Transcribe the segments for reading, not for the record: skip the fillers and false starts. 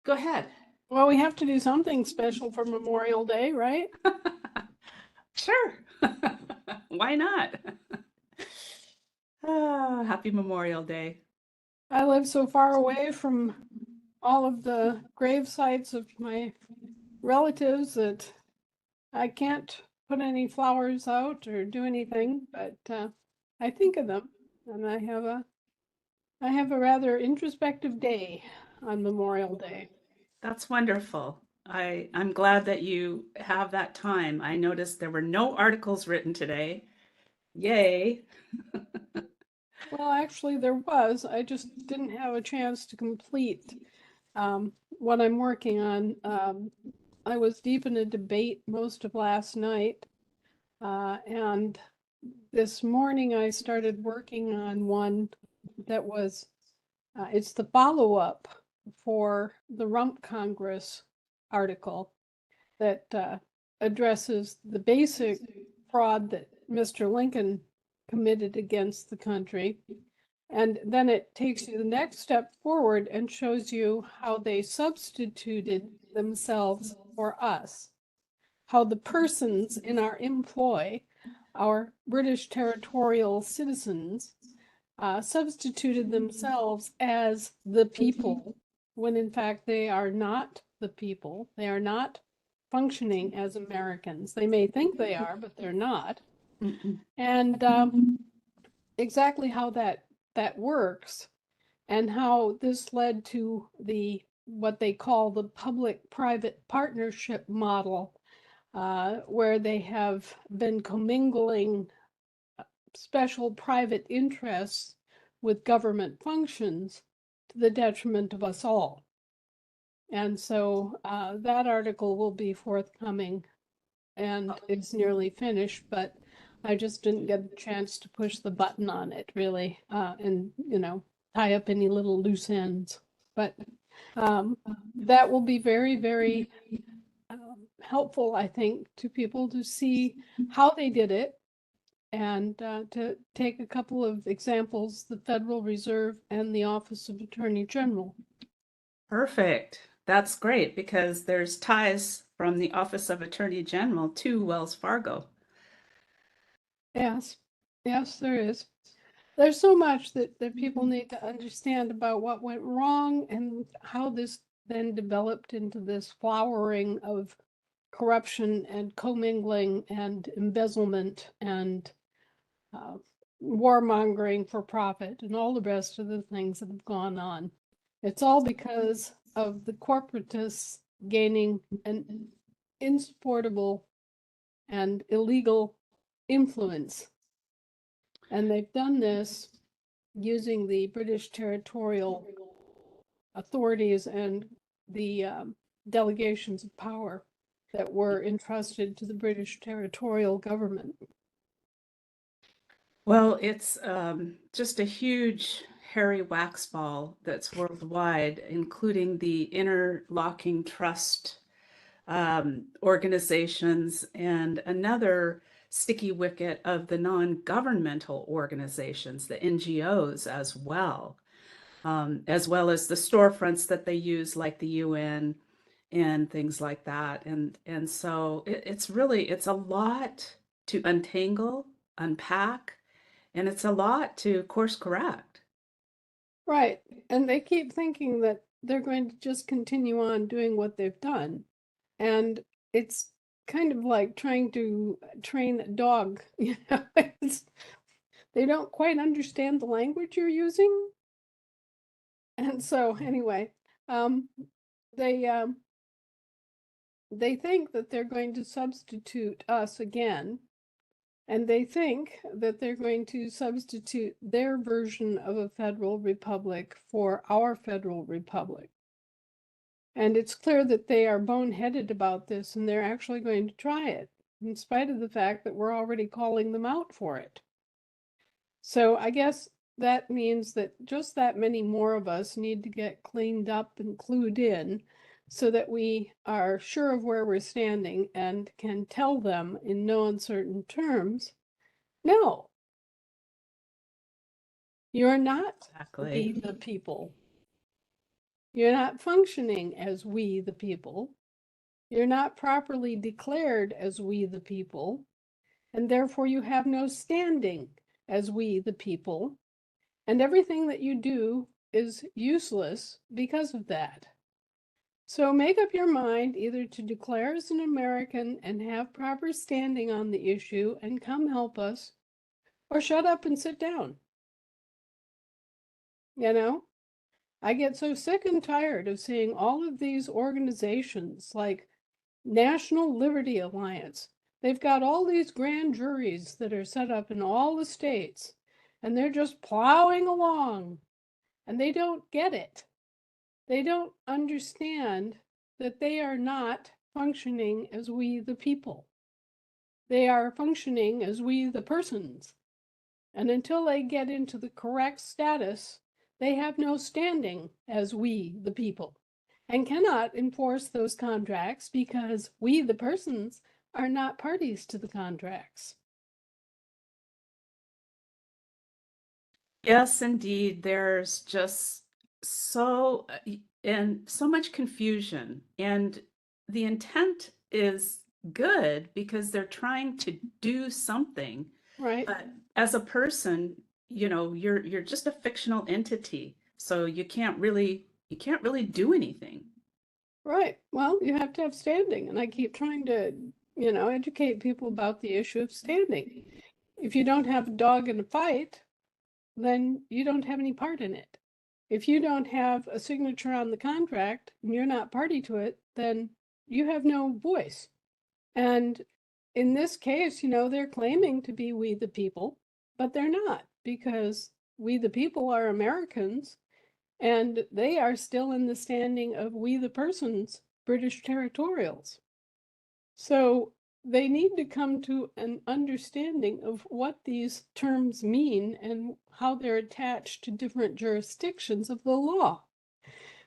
Go ahead. Well, we have to do something special for Memorial Day, right? Sure. Why not? Happy Memorial Day. I live so far away from all of the grave sites of my relatives that I can't put any flowers out or do anything, but I think of them, and I have a rather introspective day on Memorial Day. That's wonderful. I'm glad that you have that time. I noticed there were no articles written today. Yay. Well, actually, there was. I just didn't have a chance to complete what I'm working on. I was deep in a debate most of last night, and this morning I started working on one that was, it's the follow-up for the Rump Congress article that addresses the basic fraud that Mr. Lincoln committed against the country. And then it takes you the next step forward and shows you how they substituted themselves for us, how the persons in our employ, our British territorial citizens, substituted themselves as the people when in fact they are not the people. They are not functioning as Americans. They may think they are, but they're not. Mm-mm. And exactly how that works and how this led to the what they call the public-private partnership model, where they have been commingling special private interests with government functions to the detriment of us all. And so that article will be forthcoming and it's nearly finished, but I just didn't get a chance to push the button on it really, and tie up any little loose ends. But that will be very, very helpful, I think, to people to see how they did it and to take a couple of examples, the Federal Reserve and the Office of Attorney General. Perfect. That's great because there's ties from the Office of Attorney General to Wells Fargo. Yes, yes, there is. There's so much that people need to understand about what went wrong and how this then developed into this flowering of corruption and commingling and embezzlement and uh, warmongering for profit and all the rest of the things that have gone on. It's all because of the corporatists gaining an insupportable and illegal influence. And they've done this using the British territorial authorities and the delegations of power that were entrusted to the British territorial government. Well, it's just a huge hairy wax ball that's worldwide, including the interlocking trust organizations and another sticky wicket of the non-governmental organizations, the NGOs as well as the storefronts that they use, like the UN and things like that. And so it's a lot to untangle, unpack, and it's a lot to course correct. Right. And they keep thinking that they're going to just continue on doing what they've done. And it's kind of like trying to train a dog. They don't quite understand the language you're using. And so anyway, um, they um, they think that they're going to substitute us again, and they think that they're going to substitute their version of a federal republic for our federal republic. And it's clear that they are boneheaded about this and they're actually going to try it, in spite of the fact that we're already calling them out for it. So I guess that means that just that many more of us need to get cleaned up and clued in so that we are sure of where we're standing and can tell them in no uncertain terms, no, you're not Exactly. the people. You're not functioning as we the people. You're not properly declared as we the people, and therefore you have no standing as we the people, and everything that you do is useless because of that. So make up your mind either to declare as an American and have proper standing on the issue and come help us, or shut up and sit down. You know, I get so sick and tired of seeing all of these organizations like National Liberty Alliance. They've got all these grand juries that are set up in all the states, and they're just plowing along, and they don't get it. They don't understand that they are not functioning as we the people. They are functioning as we the persons. And until they get into the correct status, they have no standing as we the people and cannot enforce those contracts because we the persons are not parties to the contracts. Yes, indeed. There's just so and so much confusion, and the intent is good because they're trying to do something. Right? But as a person, you're just a fictional entity, so you can't really do anything. Right. Well, you have to have standing. And I keep trying to, educate people about the issue of standing. If you don't have a dog in a fight, then you don't have any part in it. If you don't have a signature on the contract and you're not party to it, then you have no voice. And in this case, they're claiming to be we the people, but they're not because we the people are Americans and they are still in the standing of we the persons, British territorials. So they need to come to an understanding of what these terms mean and how they're attached to different jurisdictions of the law.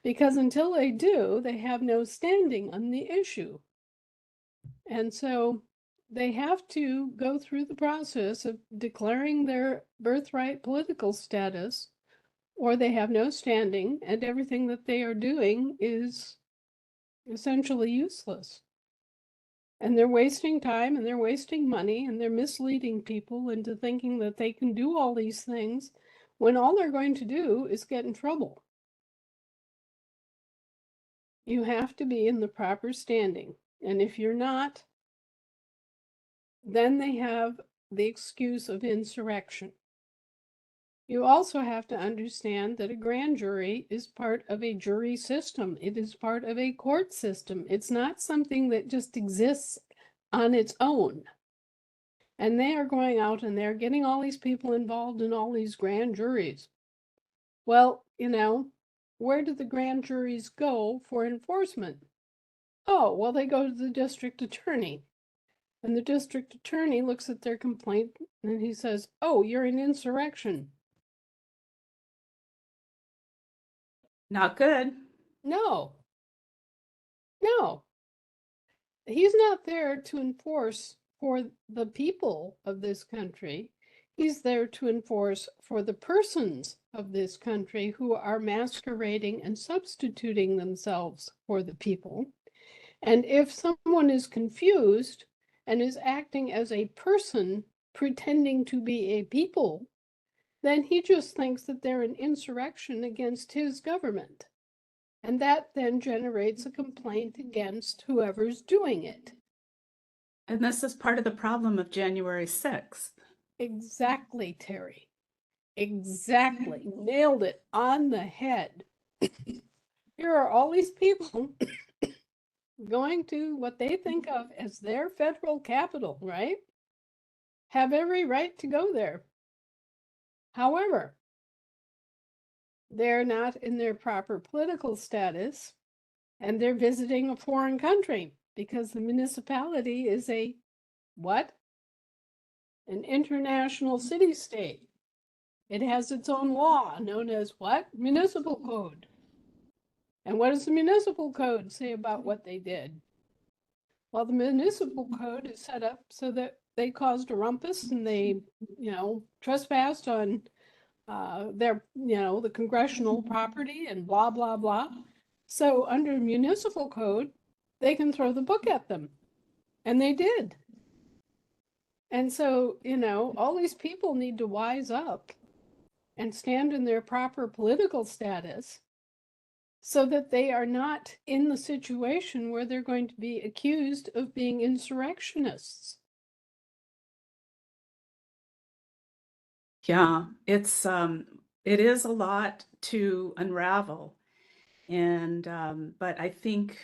Because until they do, they have no standing on the issue. And so they have to go through the process of declaring their birthright political status, or they have no standing, and everything that they are doing is essentially useless. And they're wasting time and they're wasting money and they're misleading people into thinking that they can do all these things when all they're going to do is get in trouble. You have to be in the proper standing. And if you're not, then they have the excuse of insurrection. You also have to understand that a grand jury is part of a jury system. It is part of a court system. It's not something that just exists on its own. And they are going out and they're getting all these people involved in all these grand juries. Well, where do the grand juries go for enforcement? Oh, well, they go to the district attorney. And the district attorney looks at their complaint and he says, oh, you're an insurrection. Not good. No, no. He's not there to enforce for the people of this country. He's there to enforce for the persons of this country who are masquerading and substituting themselves for the people. And if someone is confused and is acting as a person pretending to be a people, then he just thinks that they're an insurrection against his government. And that then generates a complaint against whoever's doing it. And this is part of the problem of January 6th. Exactly, Terry. Exactly. Nailed it on the head. Here are all these people going to what they think of as their federal capital, right? Have every right to go there. However, they're not in their proper political status and they're visiting a foreign country because the municipality is a what? An international city-state. It has its own law known as what? Municipal code. And what does the municipal code say about what they did? Well, the municipal code is set up so that they caused a rumpus and they, trespassed on the congressional property and blah, blah, blah. So under municipal code, they can throw the book at them. And they did. And so, all these people need to wise up and stand in their proper political status so that they are not in the situation where they're going to be accused of being insurrectionists. Yeah, it is a lot to unravel. And but I think,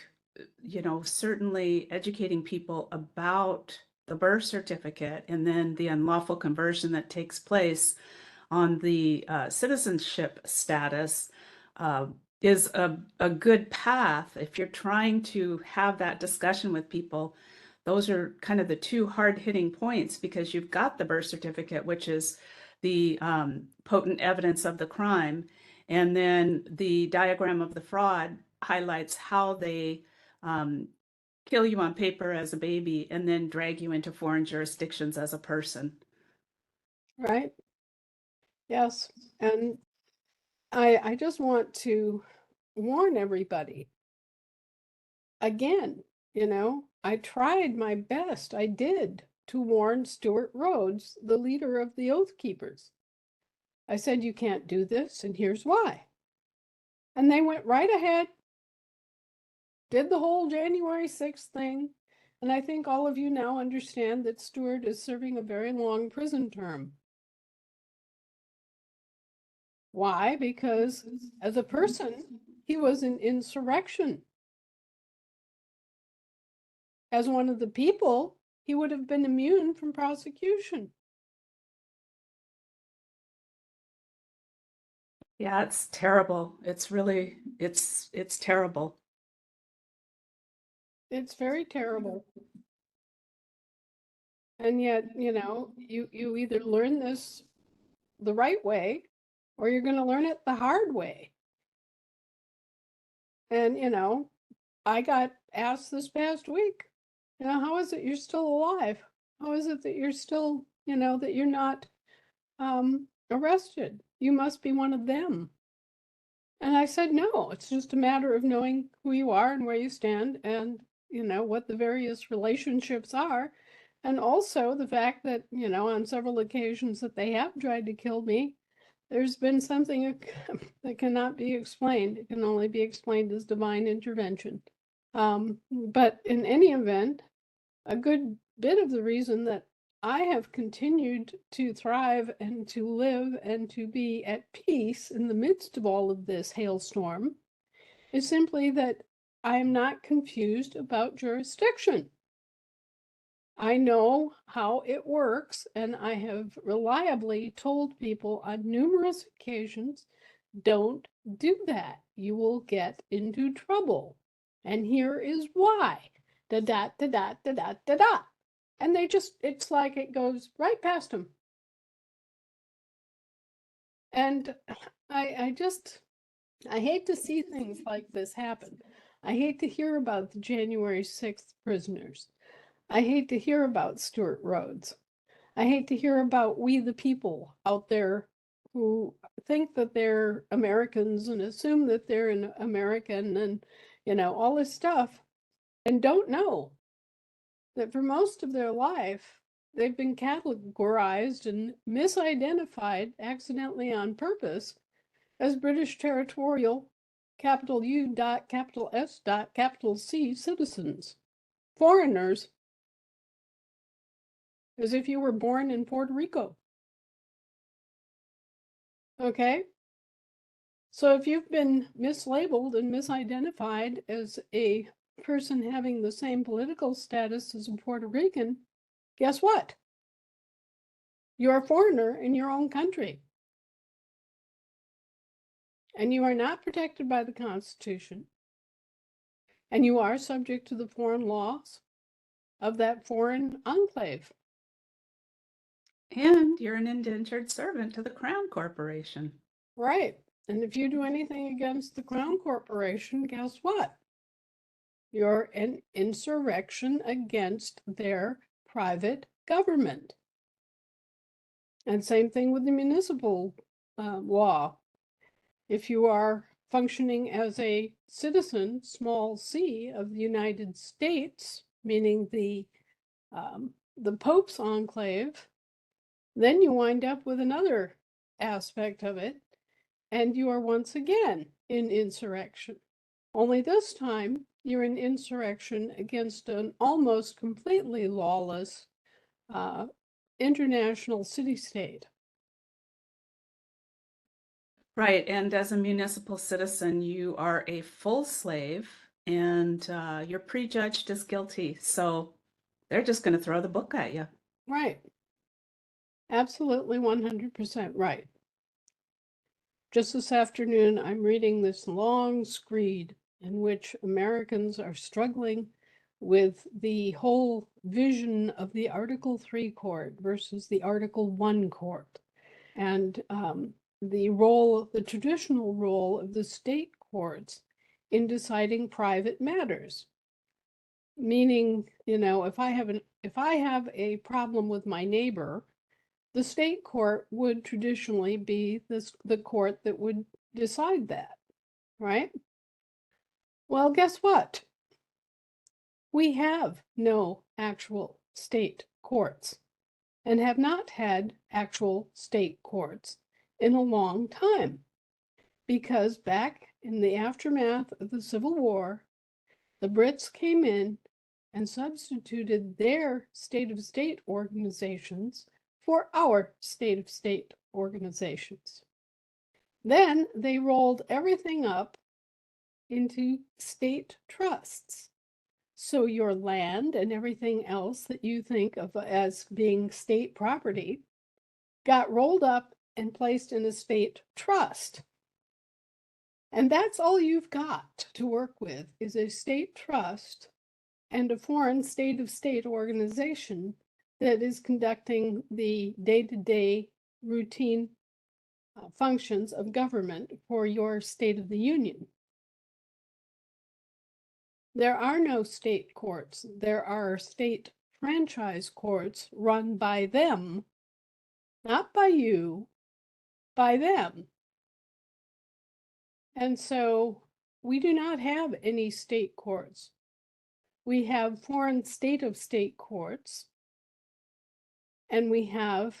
certainly educating people about the birth certificate and then the unlawful conversion that takes place on the citizenship status uh, is a good path. If you're trying to have that discussion with people, those are kind of the two hard hitting points, because you've got the birth certificate, which is the potent evidence of the crime. And then the diagram of the fraud highlights how they um, kill you on paper as a baby and then drag you into foreign jurisdictions as a person. Right? Yes. And I just want to warn everybody again, I tried my best. I did to warn Stuart Rhodes, the leader of the Oath Keepers. I said, you can't do this, and here's why. And they went right ahead, did the whole January 6th thing. And I think all of you now understand that Stuart is serving a very long prison term. Why? Because as a person, he was an insurrection. As one of the people, he would have been immune from prosecution. Yeah, it's terrible. It's really, it's terrible. It's very terrible. And yet, you either learn this the right way or you're going to learn it the hard way. And, I got asked this past week, how is it you're still alive? How is it that you're still, that you're not arrested? You must be one of them. And I said, no, it's just a matter of knowing who you are and where you stand and, what the various relationships are. And also the fact that, on several occasions that they have tried to kill me, there's been something that cannot be explained. It can only be explained as divine intervention. But in any event, a good bit of the reason that I have continued to thrive and to live and to be at peace in the midst of all of this hailstorm is simply that I am not confused about jurisdiction. I know how it works, and I have reliably told people on numerous occasions, don't do that. You will get into trouble. And here is why. Da da da da da da da da. And they just, it's like it goes right past them. And I hate to see things like this happen. I hate to hear about the January 6th prisoners. I hate to hear about Stuart Rhodes. I hate to hear about we the people out there who think that they're Americans and assume that they're an American and, all this stuff, and don't know that for most of their life, they've been categorized and misidentified accidentally on purpose as British territorial capital U dot capital S dot capital C citizens, foreigners, as if you were born in Puerto Rico. Okay? So if you've been mislabeled and misidentified as a person having the same political status as a Puerto Rican, guess what? You're a foreigner in your own country. And you are not protected by the Constitution. And you are subject to the foreign laws of that foreign enclave. And you're an indentured servant to the Crown Corporation. Right. And if you do anything against the Crown Corporation, guess what? You're an insurrection against their private government. And same thing with the municipal law. If you are functioning as a citizen, small c, of the United States, meaning the Pope's enclave, then you wind up with another aspect of it, and you are once again in insurrection. Only this time, you're in insurrection against an almost completely lawless international city-state. Right. And as a municipal citizen, you are a full slave and you're prejudged as guilty. So they're just going to throw the book at you. Right. Absolutely 100% right. Just this afternoon, I'm reading this long screed in which Americans are struggling with the whole vision of the Article 3 court versus the Article 1 court, and the traditional role of the state courts in deciding private matters. Meaning, if I have a problem with my neighbor, the state court would traditionally be the court that would decide that, right? Well, guess what? We have no actual state courts and have not had actual state courts in a long time, because back in the aftermath of the Civil War, the Brits came in and substituted their state-of-state organizations for our state-of-state organizations. Then they rolled everything up into state trusts. So your land and everything else that you think of as being state property got rolled up and placed in a state trust. And that's all you've got to work with, is a state trust and a foreign state-of-state organization that is conducting the day-to-day routine functions of government for your State of the Union. There are no state courts. There are state franchise courts run by them, not by you, by them. And so we do not have any state courts. We have foreign state-of-state courts, and we have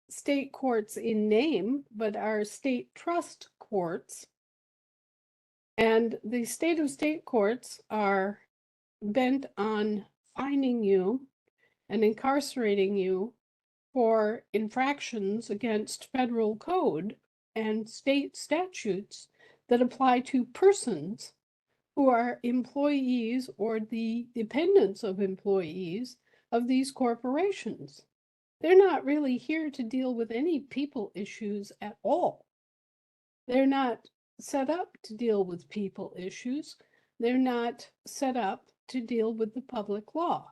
state courts in name, but are state trust courts. And the state-of-state courts are bent on fining you and incarcerating you for infractions against federal code and state statutes that apply to persons who are employees or the dependents of employees of these corporations. They're not really here to deal with any people issues at all. They're not set up to deal with people issues. They're not set up to deal with the public law.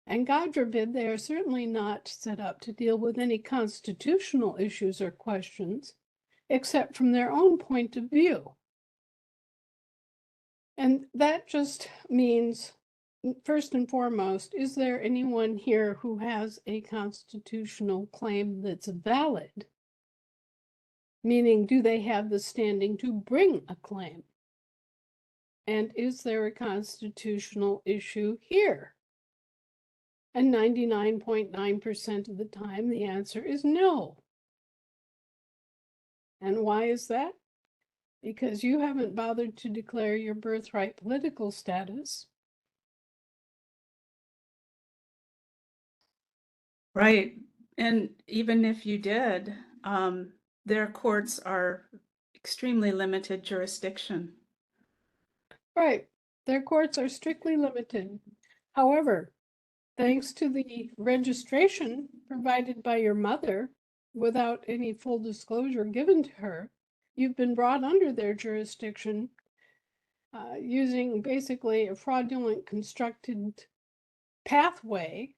And God forbid, they are certainly not set up to deal with any constitutional issues or questions, except from their own point of view. And that just means, first and foremost, is there anyone here who has a constitutional claim that's valid? Meaning, do they have the standing to bring a claim? And is there a constitutional issue here? And 99.9% of the time, the answer is no. And why is that? Because you haven't bothered to declare your birthright political status. Right. And even if you did, their courts are extremely limited jurisdiction. Right. Their courts are strictly limited. However, thanks to the registration provided by your mother, without any full disclosure given to her, you've been brought under their jurisdiction using basically a fraudulent constructed pathway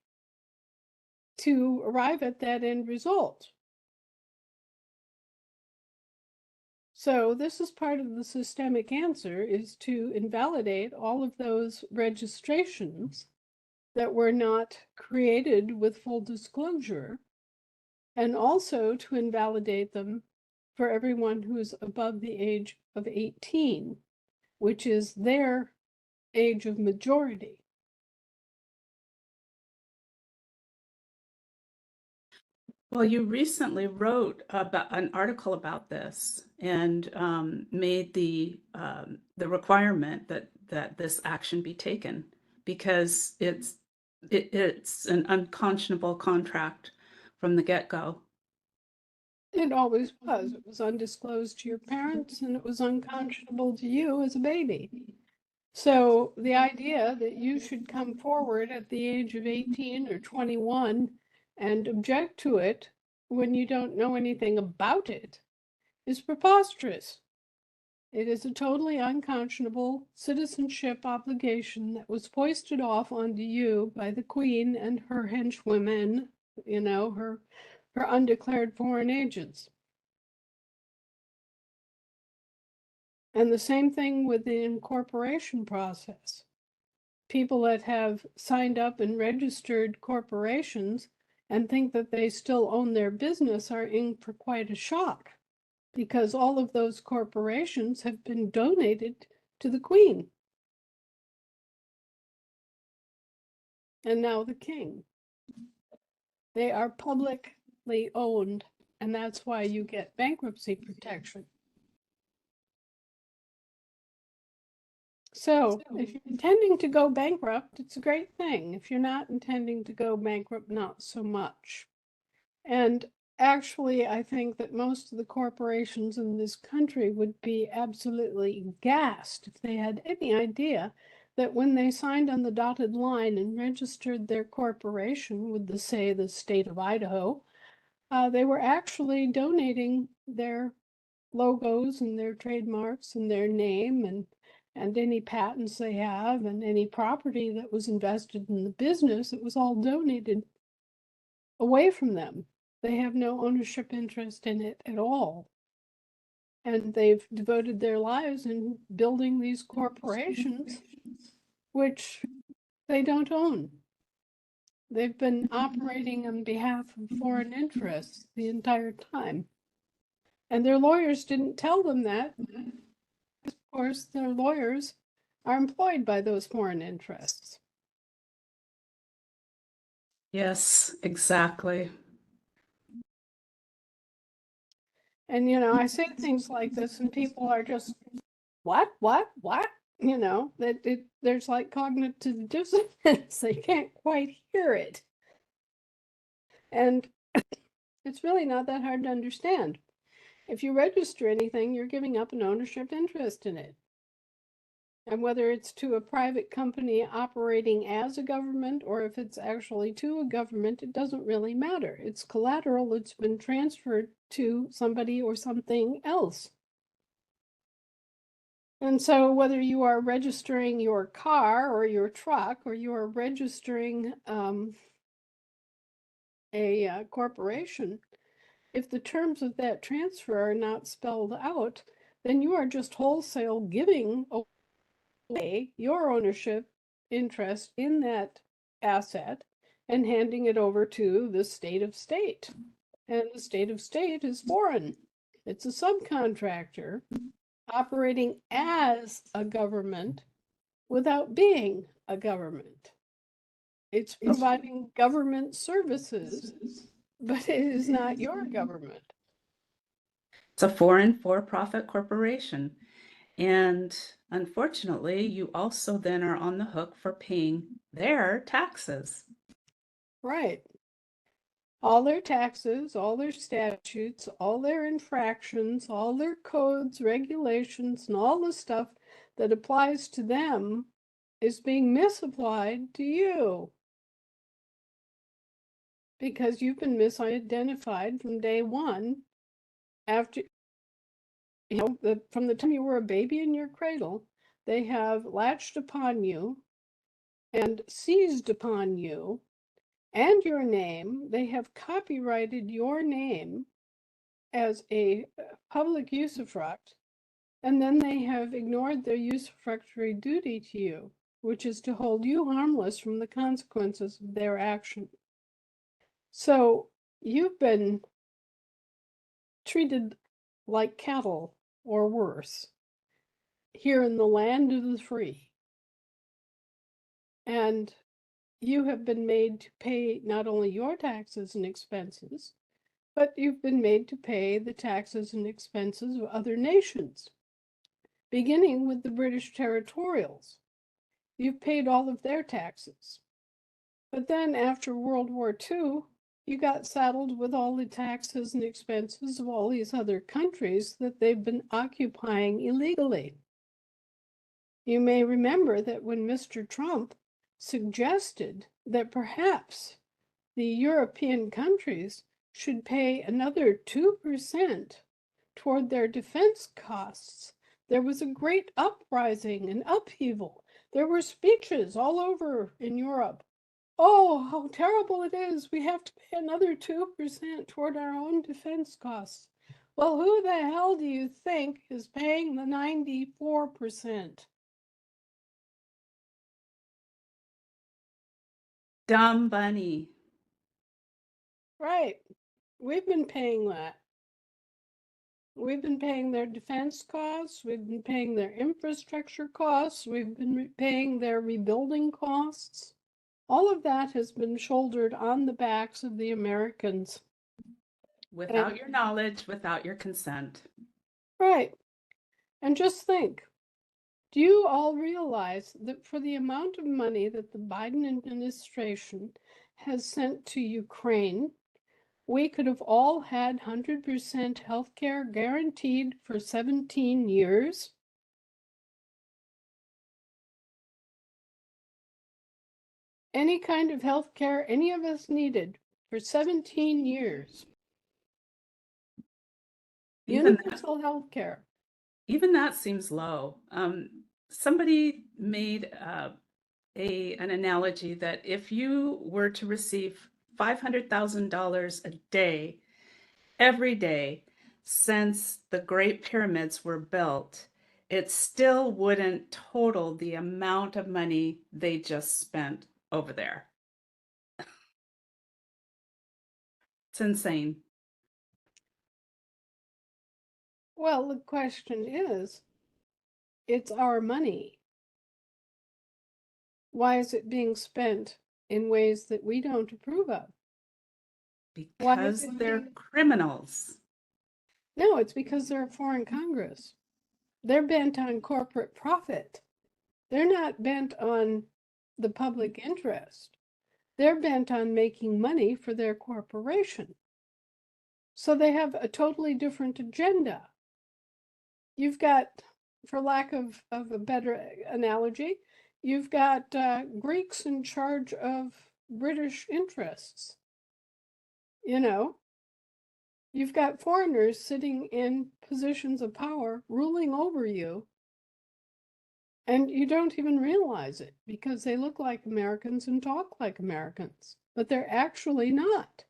to arrive at that end result. So this is part of the systemic answer, is to invalidate all of those registrations that were not created with full disclosure, and also to invalidate them for everyone who's above the age of 18, which is their age of majority. Well, you recently wrote about an article about this and made the requirement that this action be taken because it's an unconscionable contract from the get-go. It always was. It was undisclosed to your parents, and it was unconscionable to you as a baby. So the idea that you should come forward at the age of 18 or 21 and object to it when you don't know anything about it is preposterous. It is a totally unconscionable citizenship obligation that was foisted off onto you by the Queen and her henchwomen, her undeclared foreign agents. And the same thing with the incorporation process. People that have signed up and registered corporations and think that they still own their business are in for quite a shock because all of those corporations have been donated to the Queen and now the King. They are publicly owned, and that's why you get bankruptcy protection. So if you're intending to go bankrupt, it's a great thing. If you're not intending to go bankrupt, not so much. And actually, I think that most of the corporations in this country would be absolutely gassed if they had any idea that when they signed on the dotted line and registered their corporation with the state of Idaho, they were actually donating their logos and their trademarks and their name and any patents they have and any property that was invested in the business. It was all donated away from them. They have no ownership interest in it at all. And they've devoted their lives in building these corporations, which they don't own. They've been operating on behalf of foreign interests the entire time. And their lawyers didn't tell them that. Of course, their lawyers are employed by those foreign interests. Yes, exactly. And, I say things like this, and people are just, what? There's like cognitive dissonance. They can't quite hear it. And it's really not that hard to understand. If you register anything, you're giving up an ownership interest in it. And whether it's to a private company operating as a government or if it's actually to a government, it doesn't really matter. It's collateral that's been transferred to somebody or something else. And so whether you are registering your car or your truck or you are registering a corporation, if the terms of that transfer are not spelled out, then you are just wholesale giving away your ownership interest in that asset and handing it over to the state of state. And the state of state is foreign. It's a subcontractor operating as a government without being a government. It's providing government services, but it is not your government. It's a foreign for-profit corporation. And unfortunately, you also then are on the hook for paying their taxes. Right. All their taxes, all their statutes, all their infractions, all their codes, regulations, and all the stuff that applies to them is being misapplied to you. Because you've been misidentified from day one after, from the time you were a baby in your cradle, they have latched upon you and seized upon you and your name. They have copyrighted your name as a public usufruct, and then they have ignored their usufructuary duty to you, which is to hold you harmless from the consequences of their action. So you've been treated like cattle or worse here in the land of the free. And you have been made to pay not only your taxes and expenses, but you've been made to pay the taxes and expenses of other nations, beginning with the British territorials. You've paid all of their taxes. But then after World War II, you got saddled with all the taxes and expenses of all these other countries that they've been occupying illegally. You may remember that when Mr. Trump suggested that perhaps the European countries should pay another 2% toward their defense costs, there was a great uprising and upheaval. There were speeches all over in Europe. Oh, how terrible it is. We have to pay another 2% toward our own defense costs. Well, who the hell do you think is paying the 94%? Dumb bunny. Right. We've been paying that. We've been paying their defense costs. We've been paying their infrastructure costs. We've been paying their rebuilding costs. All of that has been shouldered on the backs of the Americans. Without And your knowledge, without your consent. right. And just think, do you all realize that for the amount of money that the Biden administration has sent to Ukraine, we could have all had 100% health care guaranteed for 17 years? Any kind of health care any of us needed for 17 years. Even Universal health care. even that seems low. Somebody made an analogy that if you were to receive $500,000 a day, every day, since the Great Pyramids were built, it still wouldn't total the amount of money they just spent over there. It's insane. Well, the question is, it's our money. Why is it being spent in ways that we don't approve of? Why is Because it they're being... criminals. No, it's because they're a foreign Congress. They're bent on corporate profit. They're not bent on the public interest. They're bent on making money for their corporation. So they have a totally different agenda. You've got, for lack of a better analogy, you've got Greeks in charge of British interests. You know, you've got foreigners sitting in positions of power ruling over you, and you don't even realize it because they look like Americans and talk like Americans, but they're actually not.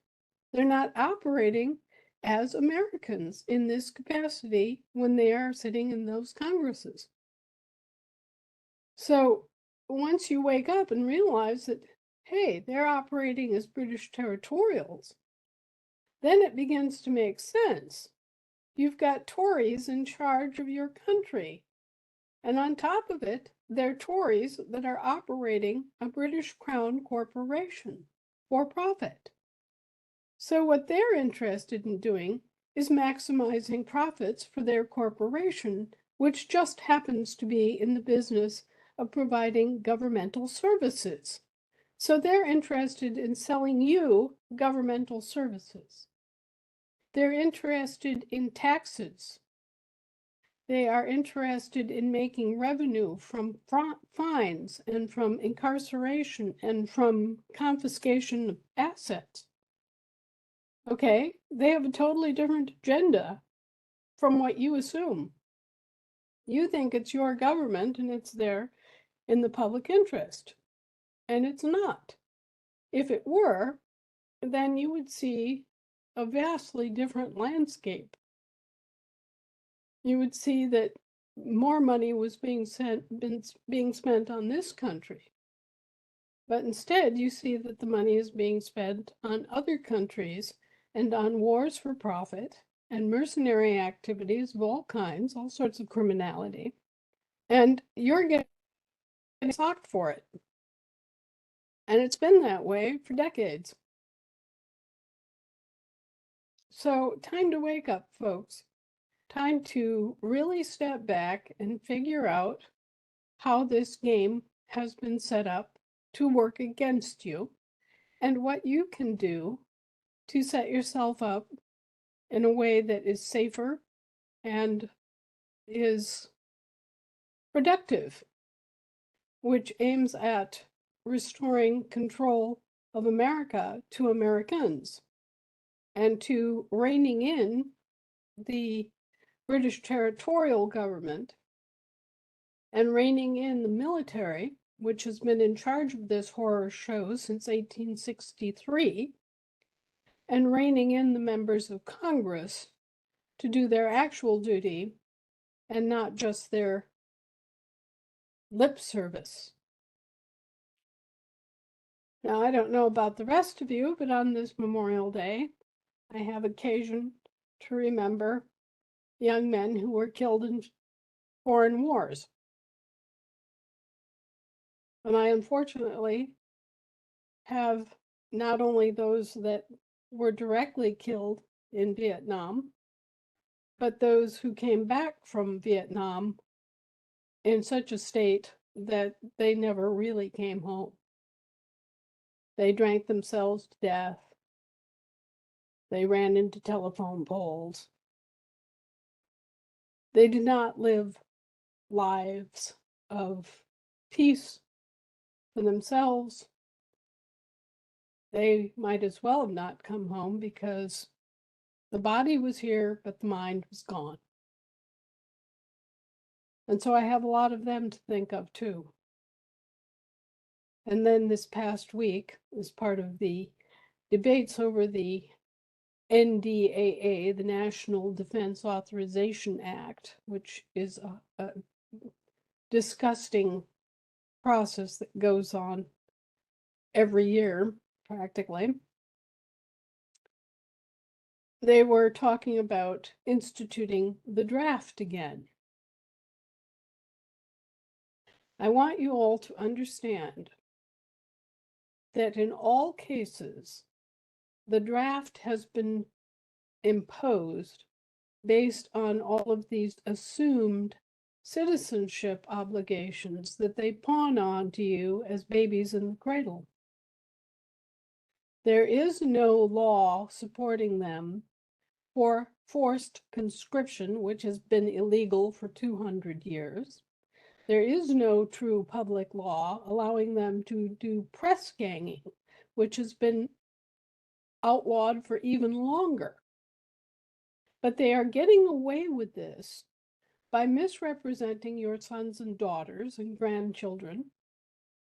They're not operating as Americans in this capacity when they are sitting in those Congresses. So once you wake up and realize that, hey, they're operating as British territorials, then it begins to make sense. You've got Tories in charge of your country. And on top of it, they're Tories that are operating a British Crown corporation for profit. So what they're interested in doing is maximizing profits for their corporation, which just happens to be in the business of providing governmental services. So they're interested in selling you governmental services. They're interested in taxes. They are interested in making revenue from fines and from incarceration and from confiscation of assets. Okay, they have a totally different agenda from what you assume. You think it's your government and it's there in the public interest, and it's not. If it were, then you would see a vastly different landscape. You would see that more money was being spent on this country. But instead, you see that the money is being spent on other countries and on wars for profit and mercenary activities of all kinds, all sorts of criminality, and you're getting socked for it. And it's been that way for decades. So, time to wake up, folks. Time to really step back and figure out how this game has been set up to work against you and what you can do to set yourself up in a way that is safer and is productive, which aims at restoring control of America to Americans and to reining in the British territorial government and reining in the military, which has been in charge of this horror show since 1863, and reining in the members of Congress to do their actual duty and not just their lip service. Now, I don't know about the rest of you, but on this Memorial Day, I have occasion to remember young men who were killed in foreign wars. And I unfortunately have not only those that were directly killed in Vietnam, but those who came back from Vietnam in such a state that they never really came home. They drank themselves to death. They ran into telephone poles. They did not live lives of peace for themselves. They might as well have not come home because the body was here, but the mind was gone. And so I have a lot of them to think of too. And then this past week, as part of the debates over the NDAA, the National Defense Authorization Act, which is a disgusting process that goes on every year, practically. They were talking about instituting the draft again. I want you all to understand that in all cases, the draft has been imposed based on all of these assumed citizenship obligations that they pawn on to you as babies in the cradle. There is no law supporting them for forced conscription, which has been illegal for 200 years. There is no true public law allowing them to do press ganging, which has been outlawed for even longer. But they are getting away with this by misrepresenting your sons and daughters and grandchildren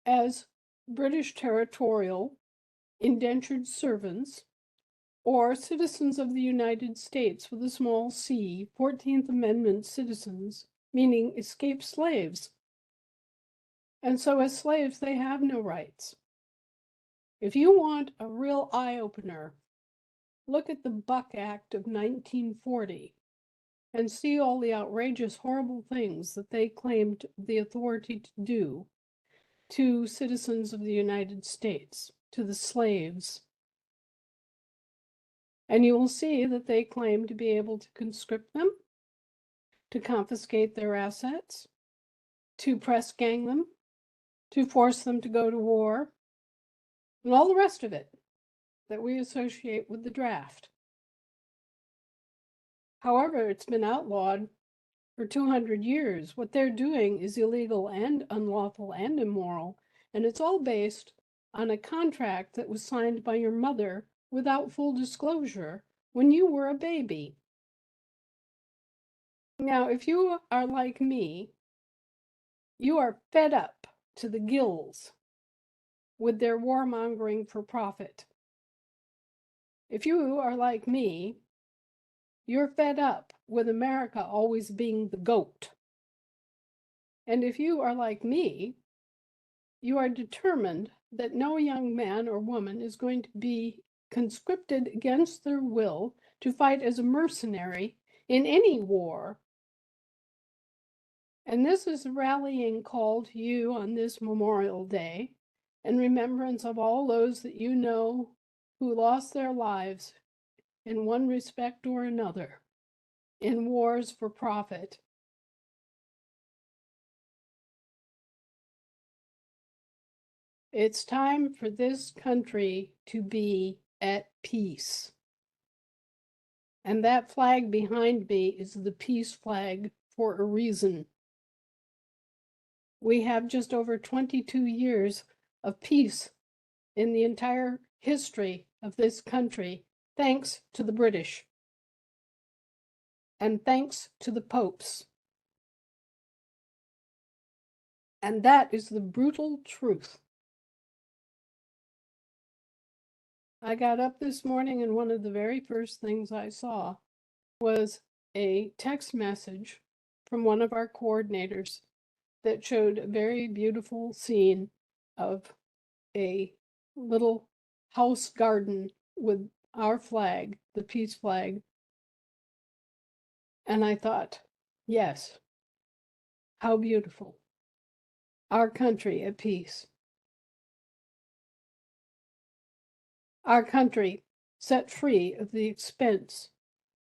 as British territorial indentured servants or citizens of the United States with a small c, 14th Amendment citizens, meaning escaped slaves. And so as slaves, they have no rights. If you want a real eye-opener, look at the Buck Act of 1940 and see all the outrageous, horrible things that they claimed the authority to do to citizens of the United States, to the slaves. And you will see that they claim to be able to conscript them, to confiscate their assets, to press gang them, to force them to go to war, and all the rest of it that we associate with the draft. However, it's been outlawed for 200 years. What they're doing is illegal and unlawful and immoral, and it's all based on a contract that was signed by your mother without full disclosure when you were a baby. Now, if you are like me, you are fed up to the gills with their warmongering for profit. If you are like me, you're fed up with America always being the goat. And if you are like me, you are determined that no young man or woman is going to be conscripted against their will to fight as a mercenary in any war. And this is a rallying call to you on this Memorial Day in remembrance of all those that you know who lost their lives in one respect or another in wars for profit. It's time for this country to be at peace. And that flag behind me is the peace flag for a reason. We have just over 22 years of peace in the entire history of this country, thanks to the British and thanks to the popes. And that is the brutal truth. I got up this morning and one of the very first things I saw was a text message from one of our coordinators that showed a very beautiful scene of a little house garden with our flag, the peace flag. And I thought, yes, how beautiful. Our country at peace. Our country set free of the expense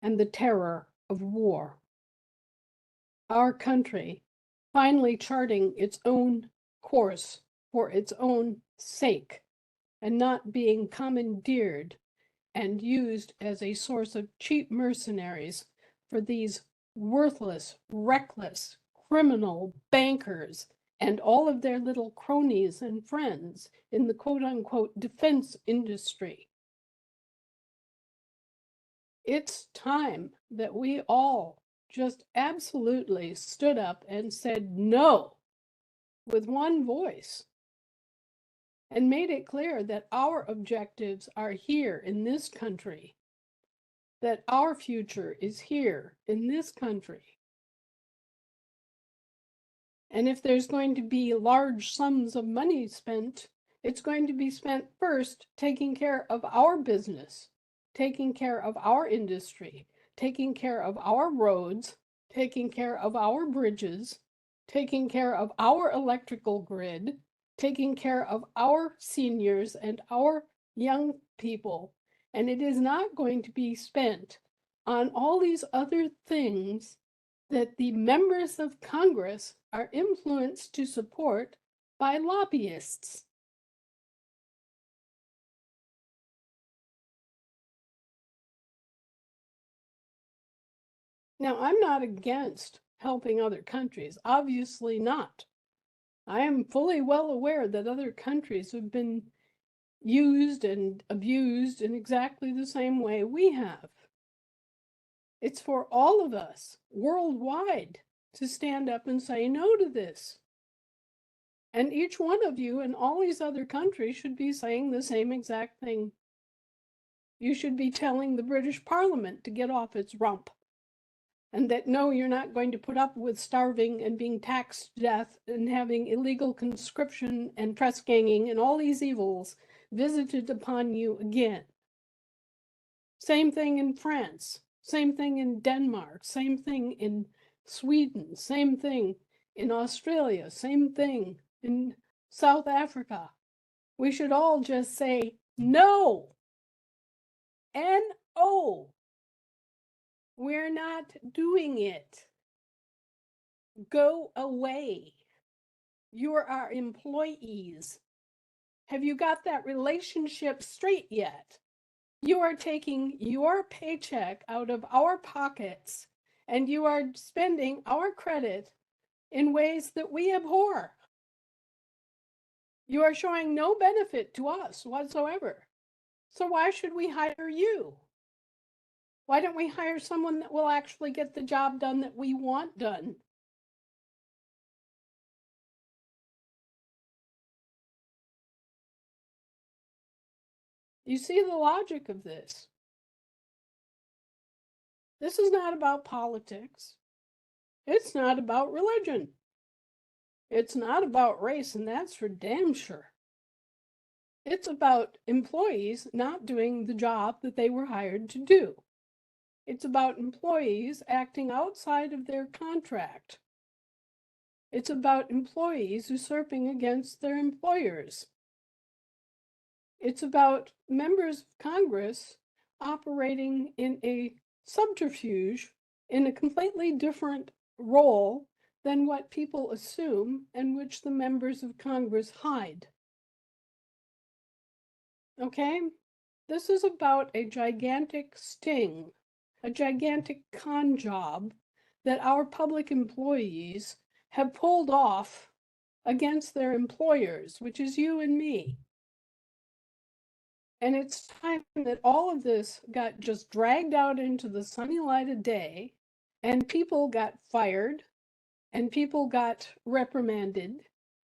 and the terror of war. Our country finally charting its own course for its own sake and not being commandeered and used as a source of cheap mercenaries for these worthless, reckless, criminal bankers and all of their little cronies and friends in the quote-unquote defense industry. It's time that we all just absolutely stood up and said no with one voice and made it clear that our objectives are here in this country, that our future is here in this country. And if there's going to be large sums of money spent, it's going to be spent first taking care of our business, taking care of our industry, taking care of our roads, taking care of our bridges, taking care of our electrical grid, taking care of our seniors and our young people. And it is not going to be spent on all these other things that the members of Congress are influenced to support by lobbyists. Now, I'm not against helping other countries, obviously not. I am fully well aware that other countries have been used and abused in exactly the same way we have. It's for all of us worldwide to stand up and say no to this. And each one of you in all these other countries should be saying the same exact thing. You should be telling the British Parliament to get off its rump. And that no, you're not going to put up with starving and being taxed to death and having illegal conscription and press ganging and all these evils visited upon you again. Same thing in France, same thing in Denmark, same thing in Sweden, same thing in Australia, same thing in South Africa. We should all just say no. N-O. We're not doing it. Go away. You're our employees. Have you got that relationship straight yet? You are taking your paycheck out of our pockets and you are spending our credit in ways that we abhor. You are showing no benefit to us whatsoever. So why should we hire you? Why don't we hire someone that will actually get the job done that we want done? You see the logic of this. This is not about politics. It's not about religion. It's not about race, and that's for damn sure. It's about employees not doing the job that they were hired to do. It's about employees acting outside of their contract. It's about employees usurping against their employers. It's about members of Congress operating in a subterfuge in a completely different role than what people assume and which the members of Congress hide. Okay? This is about a gigantic sting, a gigantic con job that our public employees have pulled off against their employers, which is you and me. And it's time that all of this got just dragged out into the sunny light of day, and people got fired, and people got reprimanded,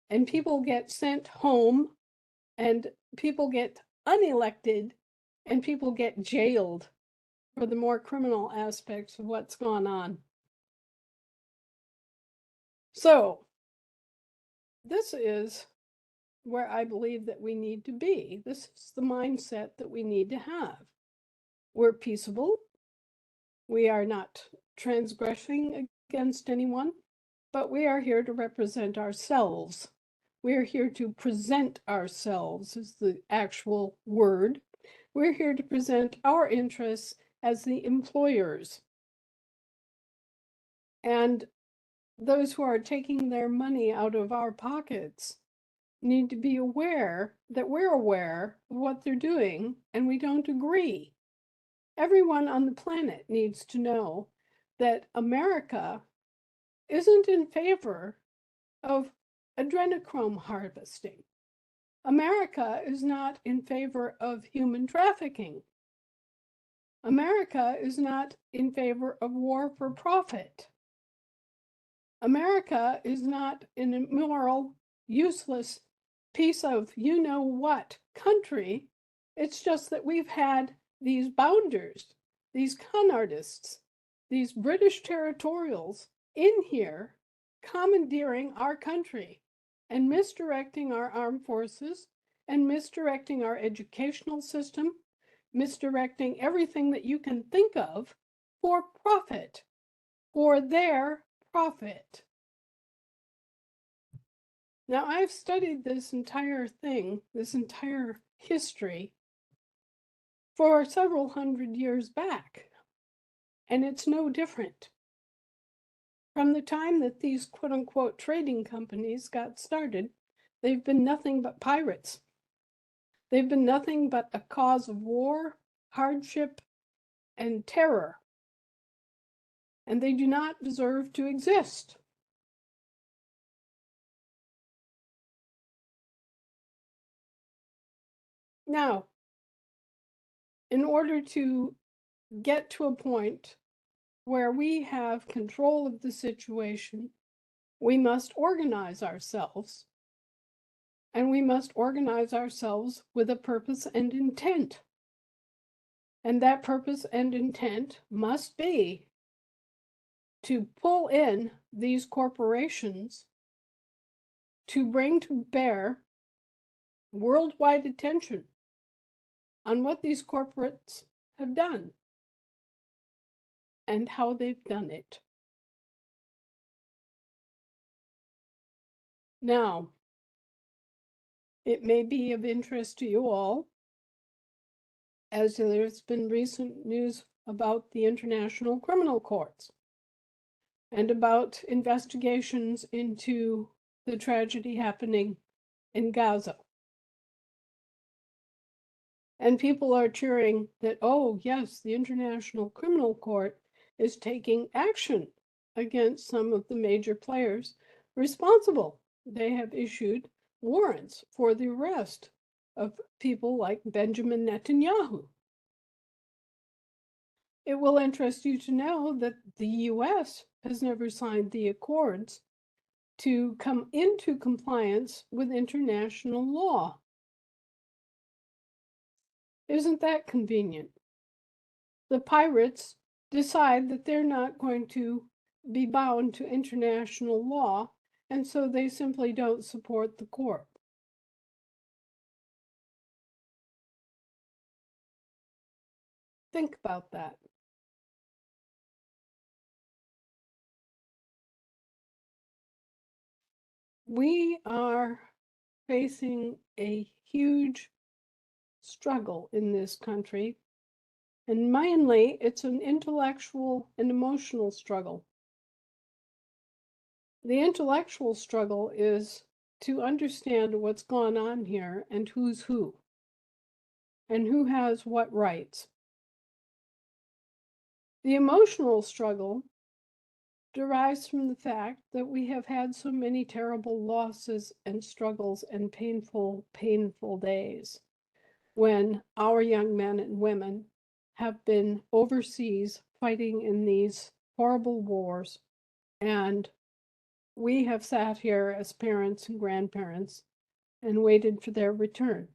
and people get sent home, and people get unelected, and people get jailed for the more criminal aspects of what's gone on. So, this is where I believe that we need to be. This is the mindset that we need to have. We're peaceable. We are not transgressing against anyone, but we are here to represent ourselves. We are here to present ourselves, is the actual word. We're here to present our interests as the employers. And those who are taking their money out of our pockets need to be aware that we're aware of what they're doing and we don't agree. Everyone on the planet needs to know that America isn't in favor of adrenochrome harvesting. America is not in favor of human trafficking. America is not in favor of war for profit. America is not an immoral, useless piece of you know what country. It's just that we've had these bounders, these con artists, these British territorials in here commandeering our country and misdirecting our armed forces and misdirecting our educational system, misdirecting everything that you can think of for profit, for their profit. Now, I've studied this entire thing, this entire history, for several hundred years back, and it's no different. From the time that these quote unquote trading companies got started, they've been nothing but pirates. They've been nothing but a cause of war, hardship, and terror. And they do not deserve to exist. Now, in order to get to a point where we have control of the situation, we must organize ourselves. And we must organize ourselves with a purpose and intent. And that purpose and intent must be to pull in these corporations to bring to bear worldwide attention on what these corporates have done and how they've done it. Now, it may be of interest to you all, as there's been recent news about the International Criminal Courts and about investigations into the tragedy happening in Gaza. And people are cheering that, oh, yes, the International Criminal Court is taking action against some of the major players responsible. They have issued warrants for the arrest of people like Benjamin Netanyahu. It will interest you to know that the US has never signed the accords to come into compliance with international law. Isn't that convenient? The pirates decide that they're not going to be bound to international law, and so they simply don't support the court. Think about that. We are facing a huge struggle in this country, and mainly it's an intellectual and emotional struggle. The intellectual struggle is to understand what's gone on here and who's who and who has what rights. The emotional struggle derives from the fact that we have had so many terrible losses and struggles and painful, painful days when our young men and women have been overseas fighting in these horrible wars, and we have sat here as parents and grandparents and waited for their return.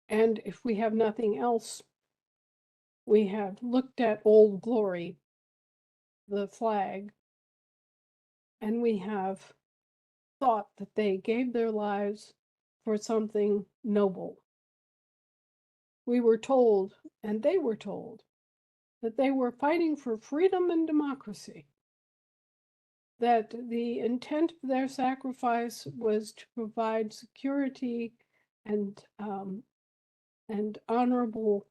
And if we have nothing else, we have looked at Old Glory, the flag, and we have thought that they gave their lives for something noble. We were told, and they were told, that they were fighting for freedom and democracy, that the intent of their sacrifice was to provide security and honorable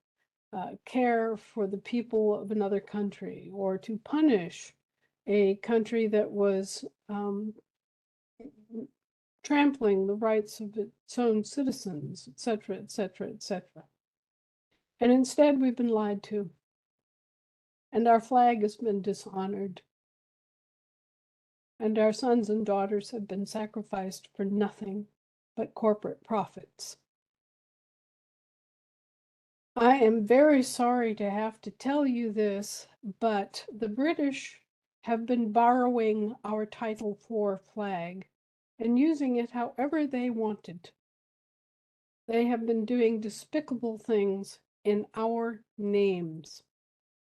care for the people of another country, or to punish a country that was trampling the rights of its own citizens, etc., etc., etc. And instead, we've been lied to, and our flag has been dishonored, and our sons and daughters have been sacrificed for nothing but corporate profits. I am very sorry to have to tell you this, but the British have been borrowing our Title IV flag and using it however they wanted. They have been doing despicable things in our names.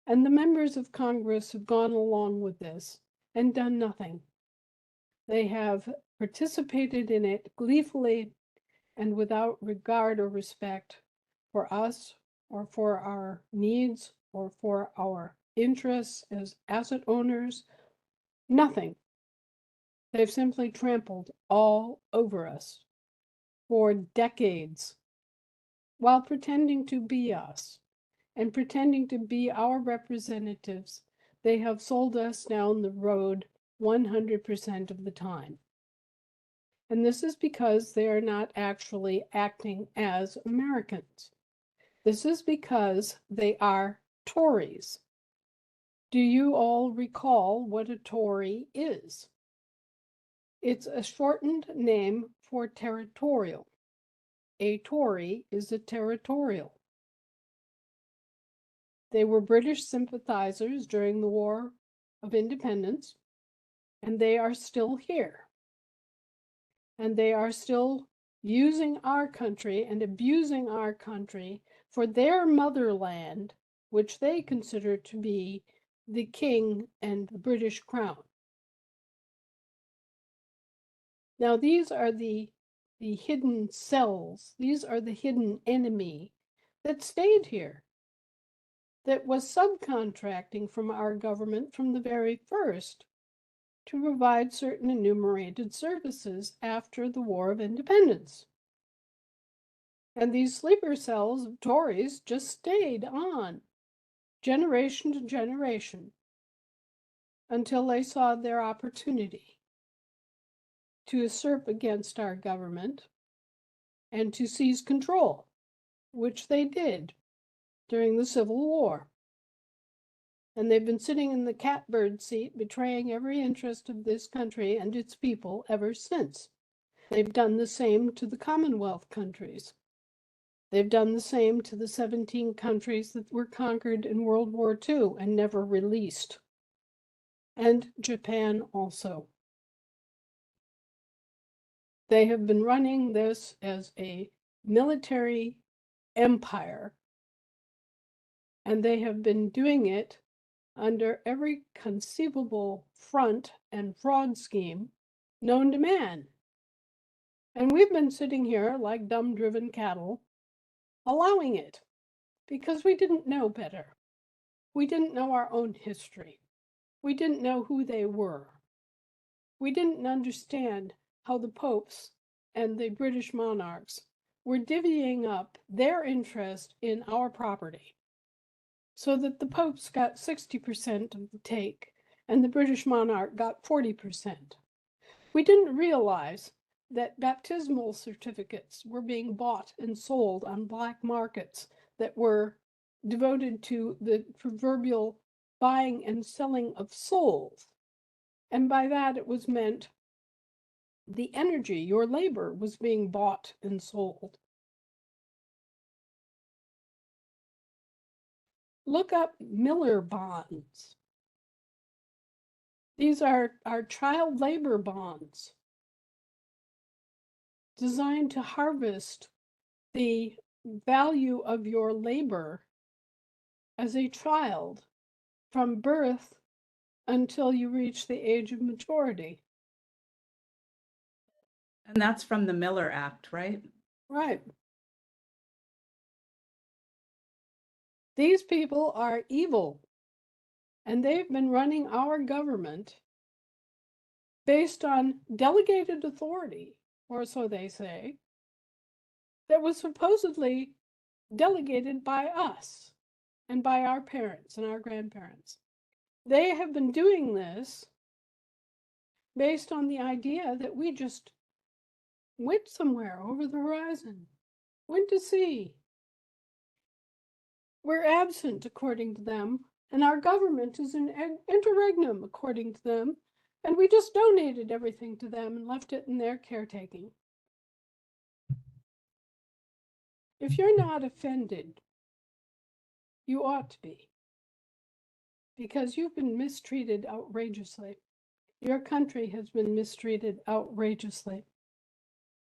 And the members of Congress have gone along with this and done nothing. They have participated in it gleefully and without regard or respect for us or for our needs or for our interests as asset owners. Nothing. They've simply trampled all over us for decades while pretending to be us and pretending to be our representatives. They have sold us down the road 100% of the time. And this is because they are not actually acting as Americans. This is because they are Tories. Do you all recall what a Tory is? It's a shortened name for territorial. A Tory is a territorial. They were British sympathizers during the War of Independence, and they are still here. And they are still using our country and abusing our country for their motherland, which they consider to be the king and the British crown. Now, these are the hidden cells, these are the hidden enemy that stayed here, that was subcontracting from our government from the very first to provide certain enumerated services after the War of Independence. And these sleeper cells of Tories just stayed on generation to generation until they saw their opportunity to usurp against our government and to seize control, which they did during the Civil War. And they've been sitting in the catbird seat, betraying every interest of this country and its people ever since. They've done the same to the Commonwealth countries. They've done the same to the 17 countries that were conquered in World War II and never released. And Japan also. They have been running this as a military empire, and they have been doing it under every conceivable front and fraud scheme known to man. And we've been sitting here like dumb driven cattle, allowing it, because we didn't know better. We didn't know our own history. We didn't know who they were. We didn't understand how the popes and the British monarchs were divvying up their interest in our property so that the popes got 60% of the take and the British monarch got 40%. We didn't realize that baptismal certificates were being bought and sold on black markets that were devoted to the proverbial buying and selling of souls. And by that, it was meant the energy, your labor, was being bought and sold. Look up Miller bonds. These are child labor bonds designed to harvest the value of your labor as a child from birth until you reach the age of maturity. And that's from the Miller Act, right? Right. These people are evil, and they've been running our government based on delegated authority, or so they say, that was supposedly delegated by us and by our parents and our grandparents. They have been doing this based on the idea that we just went somewhere over the horizon, went to sea. We're absent, according to them, and our government is an interregnum, according to them, and we just donated everything to them and left it in their caretaking. If you're not offended, you ought to be, because you've been mistreated outrageously. Your country has been mistreated outrageously.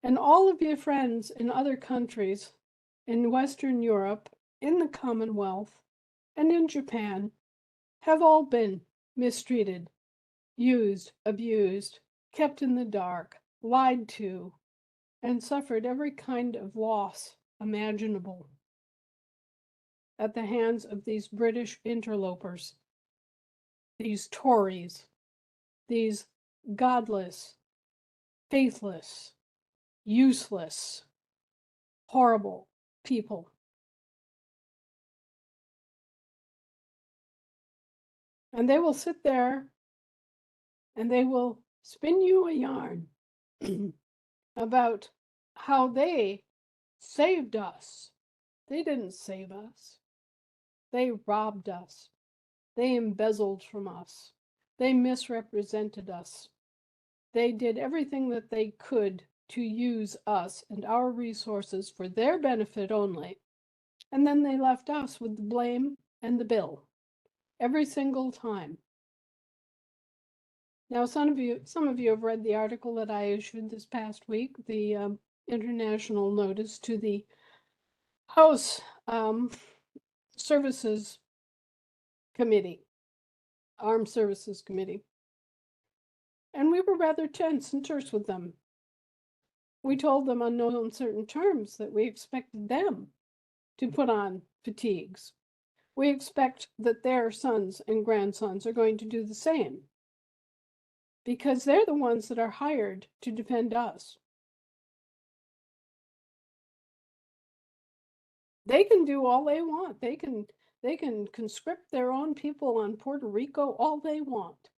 And all of your friends in other countries, in Western Europe, in the Commonwealth, and in Japan, have all been mistreated, used, abused, kept in the dark, lied to, and suffered every kind of loss imaginable at the hands of these British interlopers, these Tories, these godless, faithless, useless, horrible people. And they will sit there and they will spin you a yarn about how they saved us. They didn't save us. They robbed us. They embezzled from us. They misrepresented us. They did everything that they could to use us and our resources for their benefit only. And then they left us with the blame and the bill every single time. Now, some of you have read the article that I issued this past week, the international notice to the House Services Committee, Armed Services Committee. And we were rather tense and terse with them. We told them on no uncertain terms that we expected them to put on fatigues. We expect that their sons and grandsons are going to do the same, because they're the ones that are hired to defend us. They can do all they want. They can conscript their own people on Puerto Rico all they want.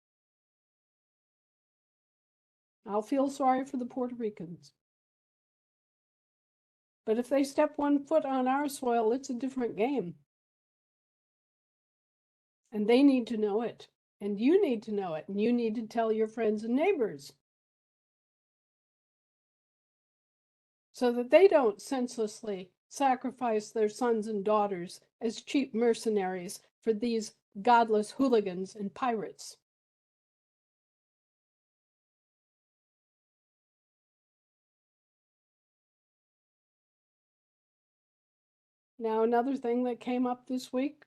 I'll feel sorry for the Puerto Ricans. But if they step one foot on our soil, it's a different game. And they need to know it. And you need to know it. And you need to tell your friends and neighbors, so that they don't senselessly sacrifice their sons and daughters as cheap mercenaries for these godless hooligans and pirates. Now, another thing that came up this week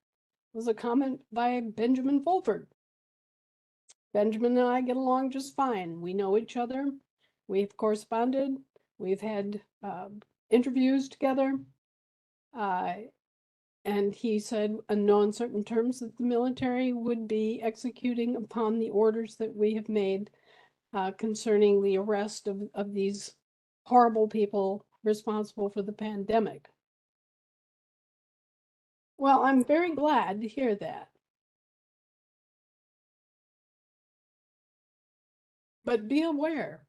was a comment by Benjamin Fulford. Benjamin and I get along just fine. We know each other. We've corresponded. We've had interviews together. And he said, in no uncertain terms, that the military would be executing upon the orders that we have made concerning the arrest of these horrible people responsible for the pandemic. Well, I'm very glad to hear that. But be aware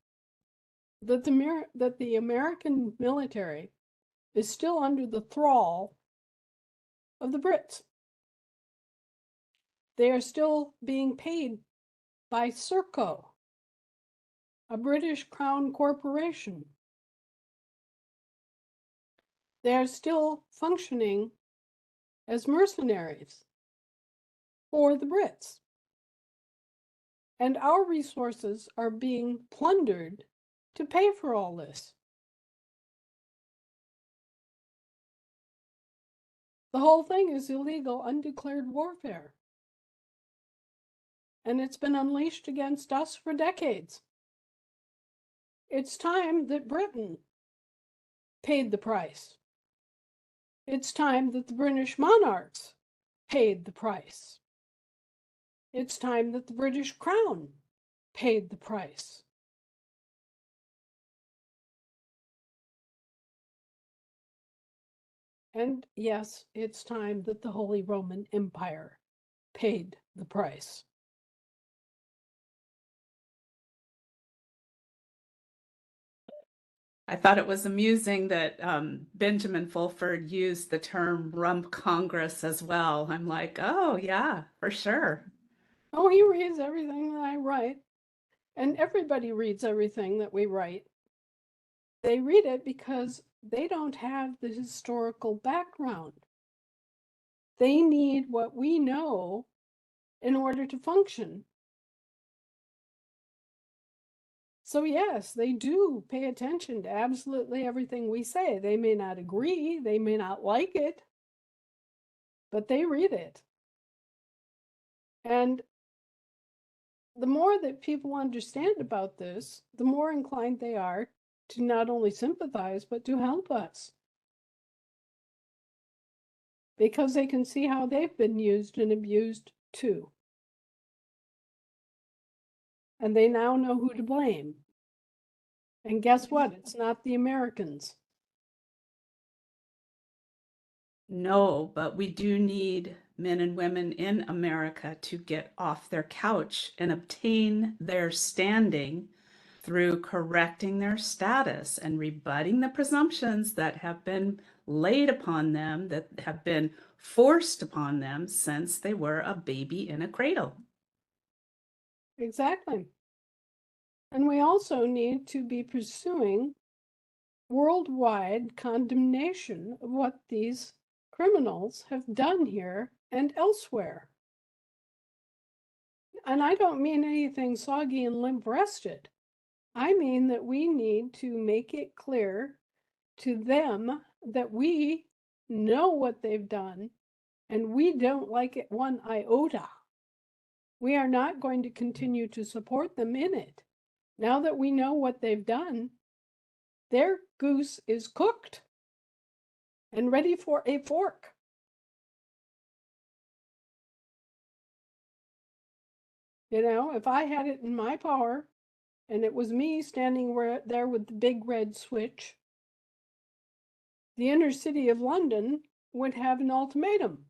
that the American military is still under the thrall of the Brits. They are still being paid by Serco, a British Crown corporation. They are still functioning as mercenaries for the Brits. And our resources are being plundered to pay for all this. The whole thing is illegal, undeclared warfare. And it's been unleashed against us for decades. It's time that Britain paid the price. It's time that the British monarchs paid the price. It's time that the British Crown paid the price. And yes, it's time that the Holy Roman Empire paid the price. I thought it was amusing that Benjamin Fulford used the term rump Congress as well. I'm like, oh, yeah, for sure. Oh, he reads everything that I write, and everybody reads everything that we write. They read it because they don't have the historical background. They need what we know in order to function. So, yes, they do pay attention to absolutely everything we say. They may not agree, they may not like it, but they read it. And the more that people understand about this, the more inclined they are to not only sympathize, but to help us. Because they can see how they've been used and abused too. And they now know who to blame. And guess what? It's not the Americans. No, but we do need men and women in America to get off their couch and obtain their standing through correcting their status and rebutting the presumptions that have been laid upon them, that have been forced upon them since they were a baby in a cradle. Exactly. And we also need to be pursuing worldwide condemnation of what these criminals have done here and elsewhere. And I don't mean anything soggy and limp-wristed. I mean that we need to make it clear to them that we know what they've done and we don't like it one iota. We are not going to continue to support them in it. Now that we know what they've done, their goose is cooked and ready for a fork. You know, if I had it in my power and it was me standing there with the big red switch, the inner city of London would have an ultimatum.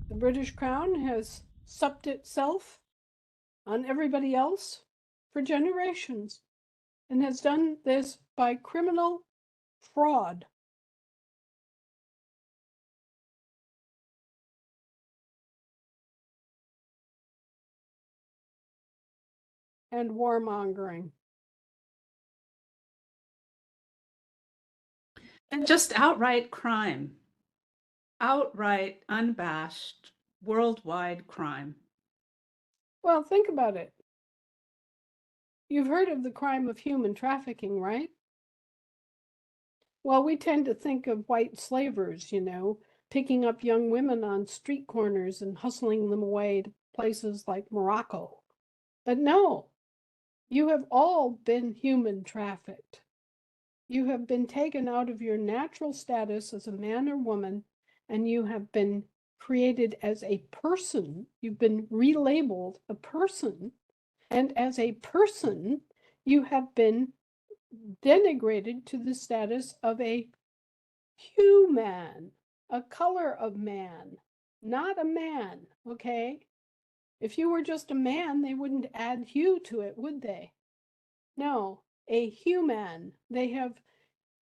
The British Crown has supped itself on everybody else for generations and has done this by criminal fraud. And warmongering. And just outright crime, outright, unabashed, worldwide crime. Well, think about it. You've heard of the crime of human trafficking, right? Well, we tend to think of white slavers, you know, picking up young women on street corners and hustling them away to places like Morocco. But no, You have all been human trafficked. You have been taken out of your natural status as a man or woman, and you have been created as a person. You've been relabeled a person, and as a person, you have been denigrated to the status of a human, a color of man, not a man, okay? If you were just a man, they wouldn't add hue to it, would they? No, a human. They have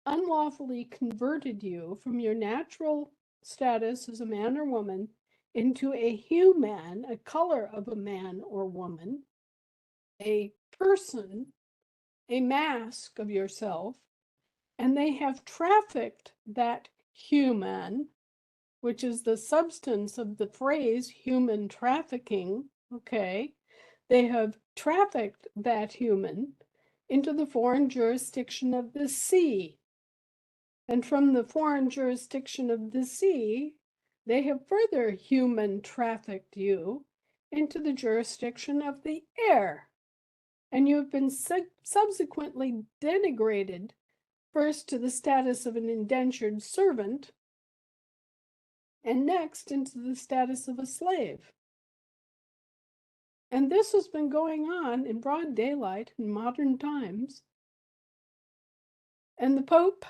unlawfully converted you from your natural status as a man or woman into a human, a color of a man or woman, a person, a mask of yourself, and they have trafficked that human, which is the substance of the phrase human trafficking, okay? They have trafficked that human into the foreign jurisdiction of the sea. And from the foreign jurisdiction of the sea, they have further human trafficked you into the jurisdiction of the air. And you have been subsequently denigrated first to the status of an indentured servant, and next into the status of a slave. And this has been going on in broad daylight in modern times. And the Pope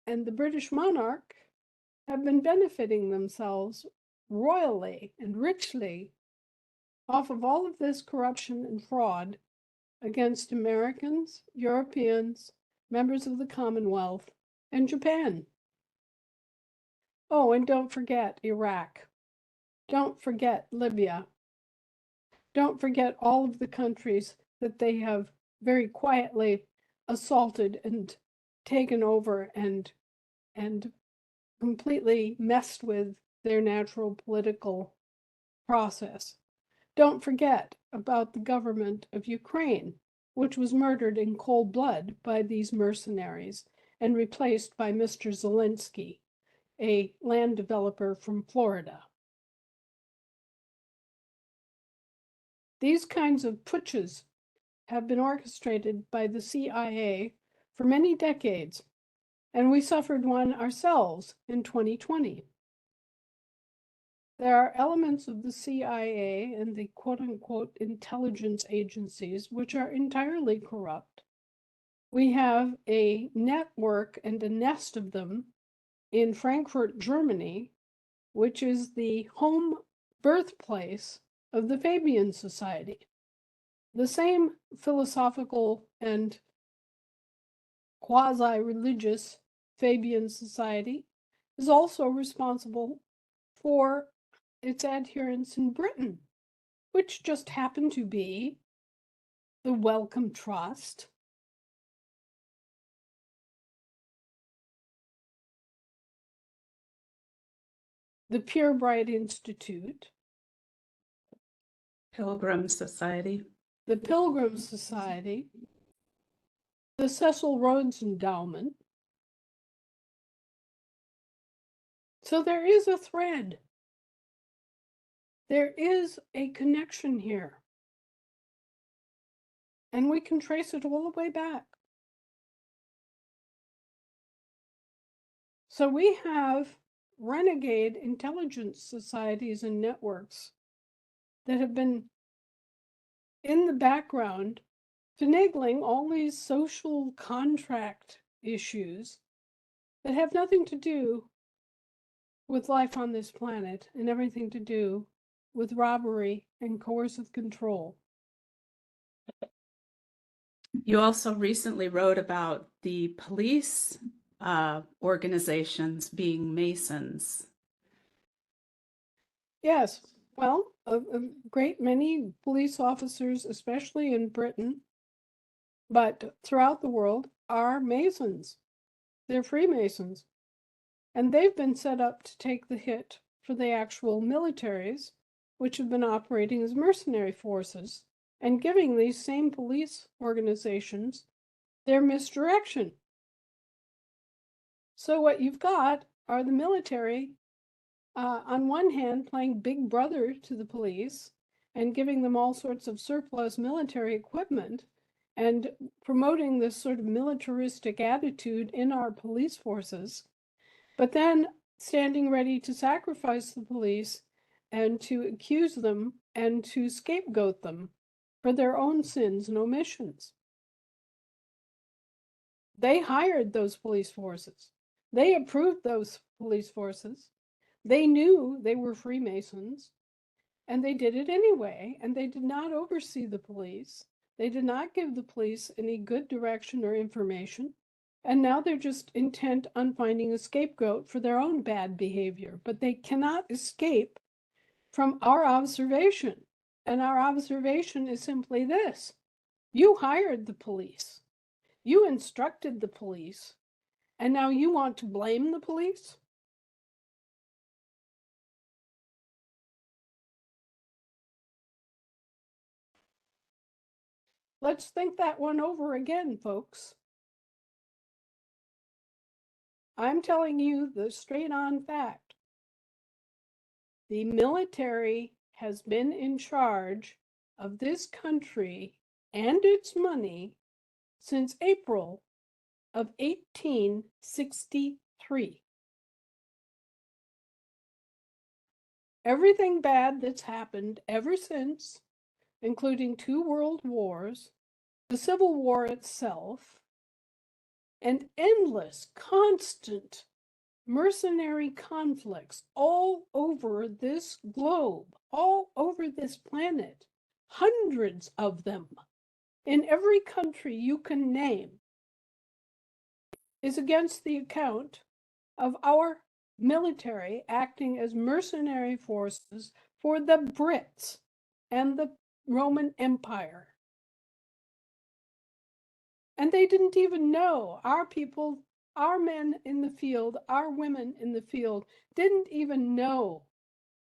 and the British monarch have been benefiting themselves royally and richly off of all of this corruption and fraud against Americans, Europeans, members of the Commonwealth, and Japan. Oh, and don't forget Iraq. Don't forget Libya. Don't forget all of the countries that they have very quietly assaulted and taken over and completely messed with their natural political process. Don't forget about the government of Ukraine, which was murdered in cold blood by these mercenaries and replaced by Mr. Zelensky, a land developer from Florida. These kinds of putches have been orchestrated by the CIA for many decades, and we suffered one ourselves in 2020. There are elements of the CIA and the quote-unquote intelligence agencies which are entirely corrupt. We have a network and a nest of them in Frankfurt, Germany, which is the home birthplace of the Fabian Society. The same philosophical and quasi-religious Fabian Society is also responsible for its adherents in Britain, which just happened to be the Wellcome Trust, the Purebright Institute, Pilgrim Society. the Pilgrim Society, the Cecil Rhodes Endowment. So there is a thread. There is a connection here. And we can trace it all the way back. So we have renegade intelligence societies and networks that have been in the background finagling all these social contract issues that have nothing to do with life on this planet and everything to do with robbery and coercive control. You also recently wrote about the police organizations being Masons. Yes, well, a great many police officers, especially in Britain, but throughout the world, are Masons. They're Freemasons. And they've been set up to take the hit for the actual militaries, which have been operating as mercenary forces and giving these same police organizations their misdirection. So what you've got are the military, on one hand, playing big brother to the police and giving them all sorts of surplus military equipment, and promoting this sort of militaristic attitude in our police forces, but then standing ready to sacrifice the police and to accuse them and to scapegoat them for their own sins and omissions. They hired those police forces. They approved those police forces. They knew they were Freemasons, and they did it anyway, and they did not oversee the police. They did not give the police any good direction or information. And now they're just intent on finding a scapegoat for their own bad behavior. But they cannot escape from our observation. And our observation is simply this: you hired the police, you instructed the police, and now you want to blame the police? Let's think that one over again, folks. I'm telling you the straight on fact. The military has been in charge of this country and its money since April of 1863. Everything bad that's happened ever since, including 2 world wars, the Civil War itself, and endless, constant mercenary conflicts all over this globe, all over this planet, hundreds of them in every country you can name, is against the account of our military acting as mercenary forces for the Brits and the Roman Empire. And they didn't even know. Our people, our men in the field, our women in the field didn't even know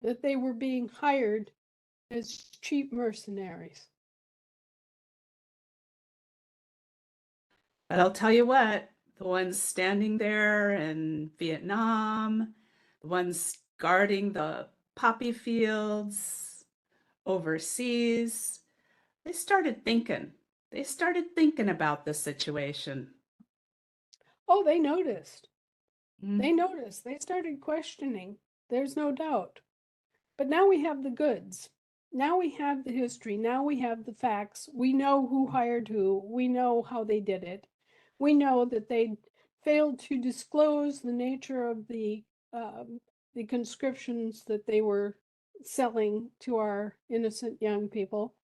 that they were being hired as cheap mercenaries. But I'll tell you what, the ones standing there in Vietnam, the ones guarding the poppy fields overseas, they started thinking. They started thinking about the situation. Oh, they noticed. Mm. They noticed. They started questioning. There's no doubt. But now we have the goods. Now we have the history. Now we have the facts. We know who hired who. We know how they did it. We know that they failed to disclose the nature of the conscriptions that they were selling to our innocent young people.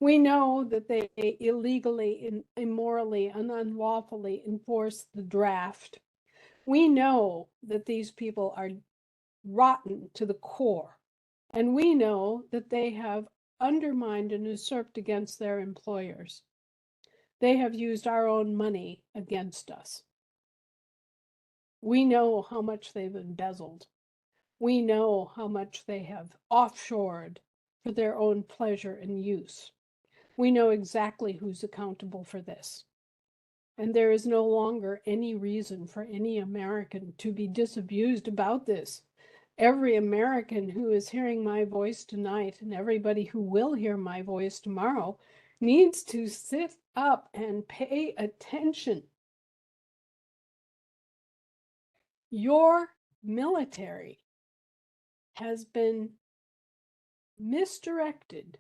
We know that they illegally, immorally, and unlawfully enforced the draft. We know that these people are rotten to the core. And we know that they have undermined and usurped against their employers. They have used our own money against us. We know how much they've embezzled. We know how much they have offshored for their own pleasure and use. We know exactly who's accountable for this. And there is no longer any reason for any American to be disabused about this. Every American who is hearing my voice tonight, and everybody who will hear my voice tomorrow, needs to sit up and pay attention. Your military has been misdirected.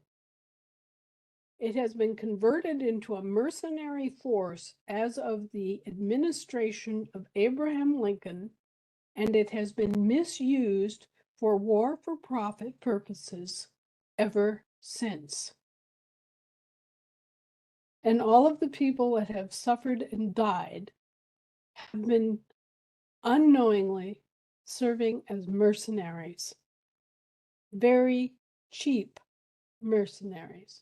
It has been converted into a mercenary force as of the administration of Abraham Lincoln, and it has been misused for war for profit purposes ever since. And all of the people that have suffered and died have been unknowingly serving as mercenaries, very cheap mercenaries.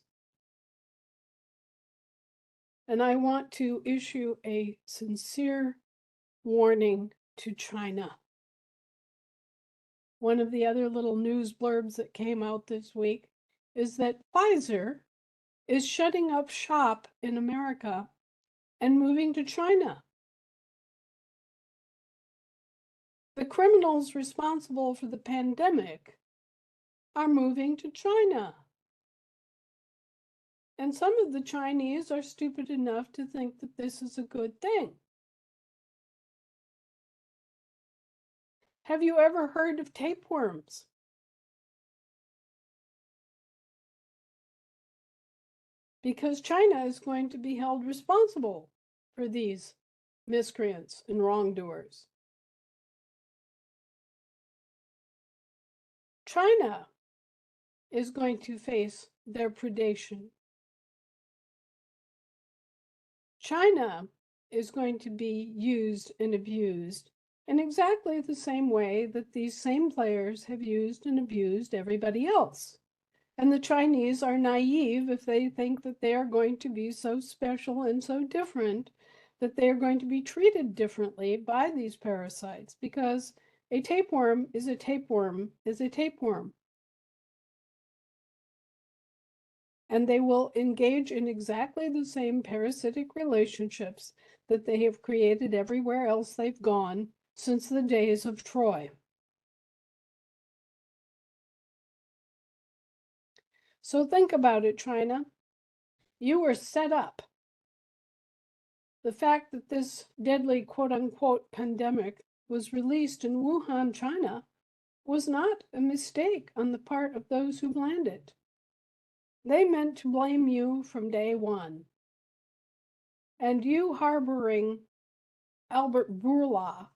And I want to issue a sincere warning to China. One of the other little news blurbs that came out this week is that Pfizer is shutting up shop in America and moving to China. The criminals responsible for the pandemic are moving to China. And some of the Chinese are stupid enough to think that this is a good thing. Have you ever heard of tapeworms? Because China is going to be held responsible for these miscreants and wrongdoers. China is going to face their predation. China is going to be used and abused in exactly the same way that these same players have used and abused everybody else. And the Chinese are naive if they think that they are going to be so special and so different that they are going to be treated differently by these parasites, because a tapeworm is a tapeworm is a tapeworm. And they will engage in exactly the same parasitic relationships that they have created everywhere else they've gone since the days of Troy. So think about it, China. You were set up. The fact that this deadly quote unquote pandemic was released in Wuhan, China, was not a mistake on the part of those who planned it. They meant to blame you from day one. And you harboring Albert Bourla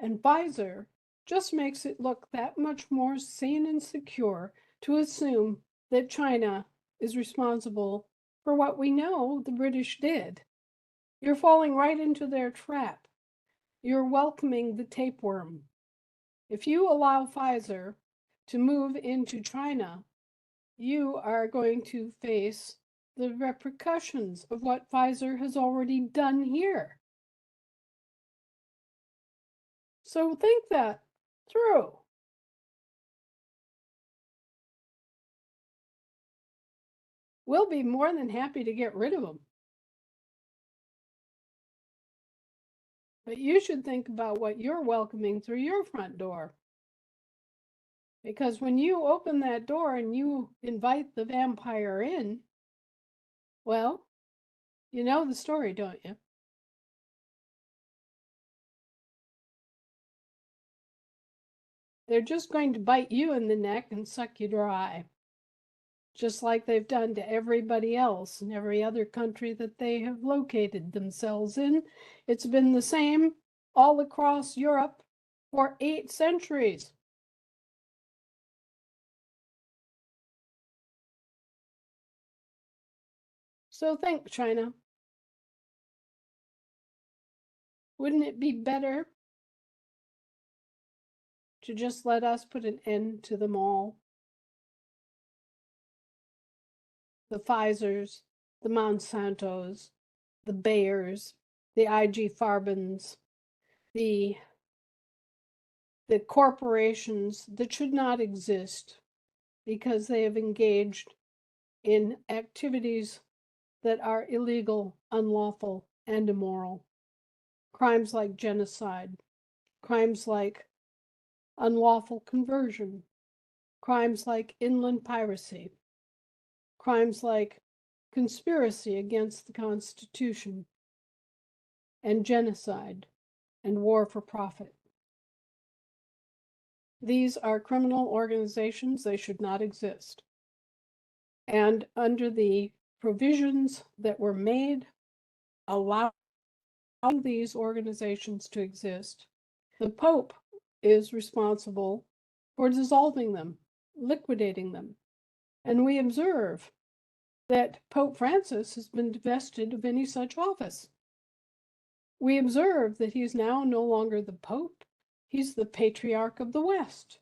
and Pfizer just makes it look that much more sane and secure to assume that China is responsible for what we know the British did. You're falling right into their trap. You're welcoming the tapeworm. If you allow Pfizer to move into China, you are going to face the repercussions of what Pfizer has already done here. So think that through. We'll be more than happy to get rid of them. But you should think about what you're welcoming through your front door. Because when you open that door and you invite the vampire in, well, you know the story, don't you? They're just going to bite you in the neck and suck you dry, just like they've done to everybody else in every other country that they have located themselves in. It's been the same all across Europe for 8 centuries. So think, China. Wouldn't it be better to just let us put an end to them all? The Pfizers, the Monsantos, the Bayers, the IG Farbens, the corporations that should not exist because they have engaged in activities that are illegal, unlawful, and immoral. Crimes like genocide, crimes like unlawful conversion, crimes like inland piracy, crimes like conspiracy against the Constitution, and genocide, and war for profit. These are criminal organizations. They should not exist. And under the provisions that were made allowing these organizations to exist, the Pope is responsible for dissolving them, liquidating them. And we observe that Pope Francis has been divested of any such office. We observe that he is now no longer the Pope, he's the Patriarch of the West.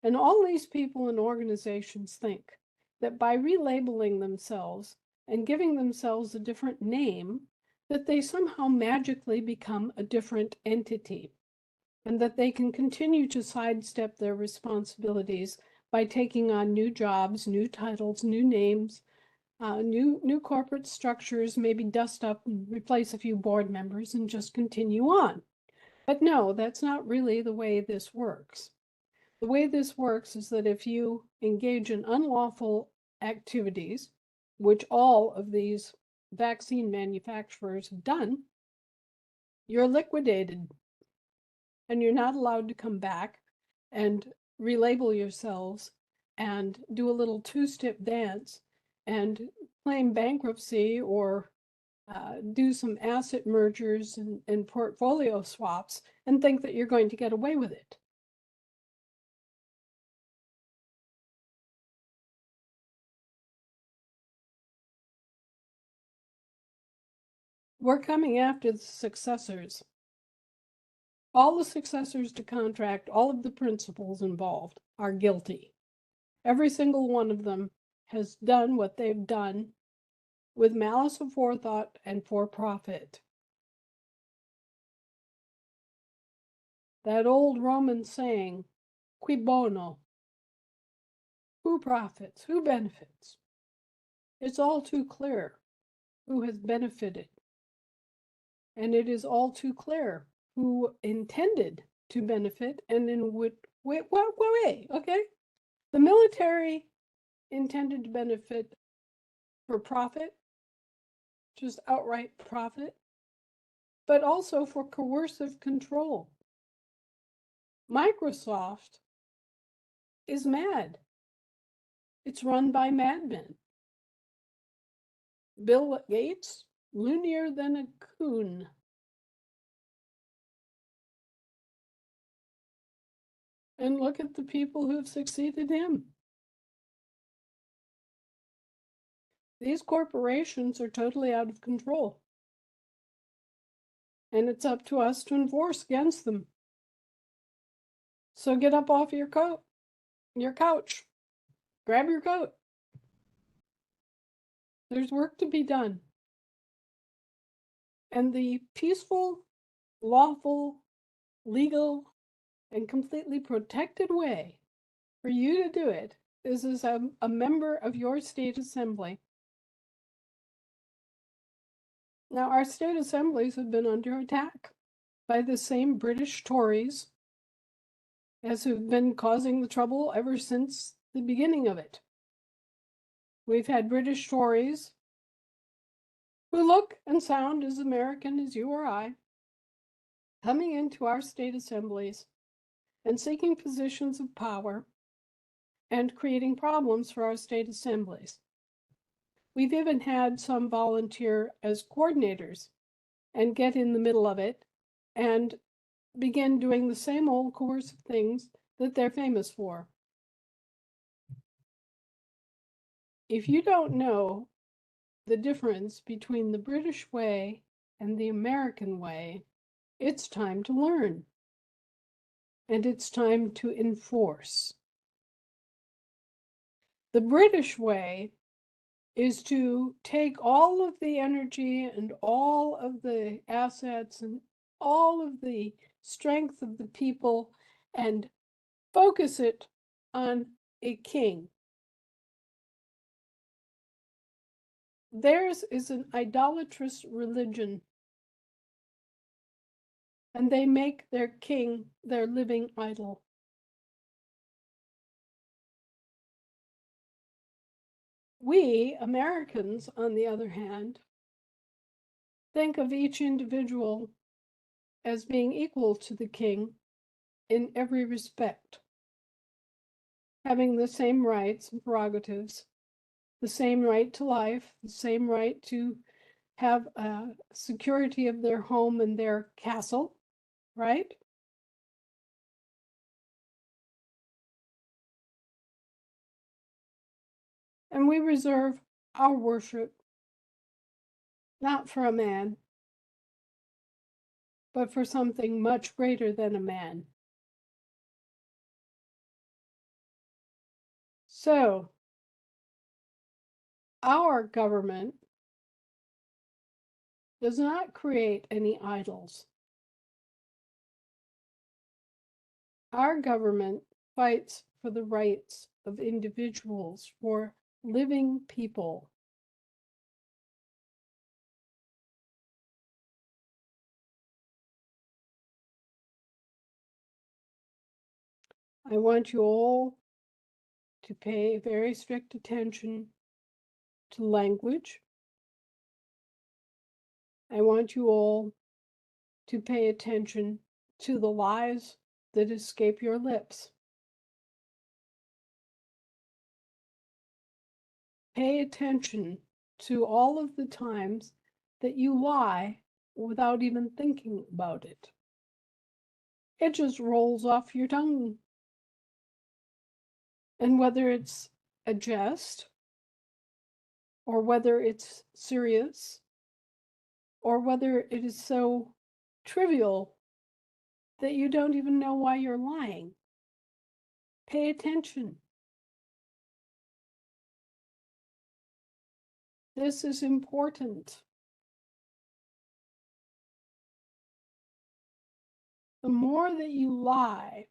And all these people and organizations think that by relabeling themselves and giving themselves a different name, that they somehow magically become a different entity, and that they can continue to sidestep their responsibilities by taking on new jobs, new titles, new names, new corporate structures, maybe dust up and replace a few board members and just continue on. But no, that's not really the way this works. The way this works is that if you engage in unlawful activities, which all of these vaccine manufacturers have done, you're liquidated and you're not allowed to come back and relabel yourselves and do a little two-step dance and claim bankruptcy or do some asset mergers and portfolio swaps and think that you're going to get away with it. We're coming after the successors. All the successors to contract, all of the principals involved are guilty. Every single one of them has done what they've done with malice aforethought and for profit. That old Roman saying, cui bono? Who profits? Who benefits? It's all too clear who has benefited. And it is all too clear who intended to benefit and in what way, okay? The military intended to benefit for profit, just outright profit, but also for coercive control. Microsoft is mad. It's run by madmen. Bill Gates, loonier than a coon. And look at the people who have succeeded him. These corporations are totally out of control. And it's up to us to enforce against them. So get up off your couch, grab your coat. There's work to be done. And the peaceful, lawful, legal, and completely protected way for you to do it is as a member of your state assembly. Now, our state assemblies have been under attack by the same British Tories as who've been causing the trouble ever since the beginning of it. We've had British Tories who look and sound as American as you or I coming into our state assemblies and seeking positions of power and creating problems for our state assemblies. We've even had some volunteer as coordinators and get in the middle of it and begin doing the same old coercive things that they're famous for. If you don't know the difference between the British way and the American way, it's time to learn. And it's time to enforce. The British way is to take all of the energy and all of the assets and all of the strength of the people and focus it on a king. Theirs is an idolatrous religion, and they make their king their living idol. We, Americans, on the other hand, think of each individual as being equal to the king in every respect, having the same rights and prerogatives, the same right to life, the same right to have security of their home and their castle, right? And we reserve our worship not for a man, but for something much greater than a man. So, our government does not create any idols. Our government fights for the rights of individuals, for living people. I want you all to pay very strict attention to language. I want you all to pay attention to the lies that escape your lips. Pay attention to all of the times that you lie without even thinking about it. It just rolls off your tongue. And whether it's a jest, or whether it's serious, or whether it is so trivial that you don't even know why you're lying, pay attention. This is important. The more that you lie,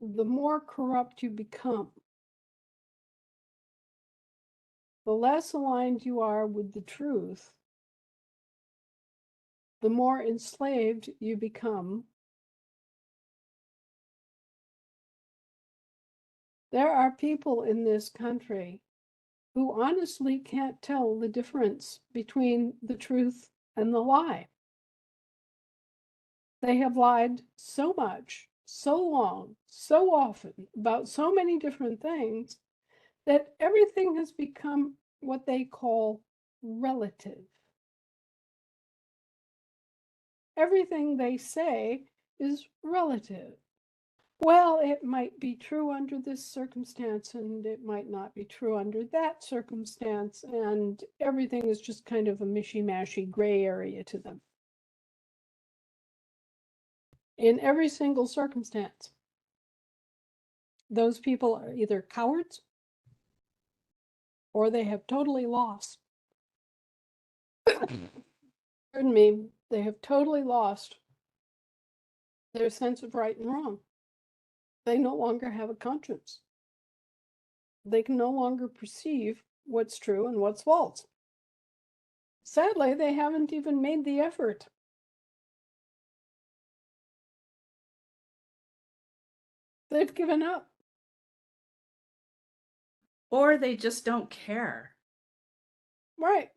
the more corrupt you become. The less aligned you are with the truth, the more enslaved you become. There are people in this country who honestly can't tell the difference between the truth and the lie. They have lied so much, so long, so often about so many different things that everything has become what they call relative. Everything they say is relative. Well, it might be true under this circumstance, and it might not be true under that circumstance, and everything is just kind of a mishy-mashy gray area to them. In every single circumstance, those people are either cowards or they have totally lost. Pardon me, they have totally lost their sense of right and wrong. They no longer have a conscience. They can no longer perceive what's true and what's false. Sadly, they haven't even made the effort. They've given up. Or they just don't care. Right.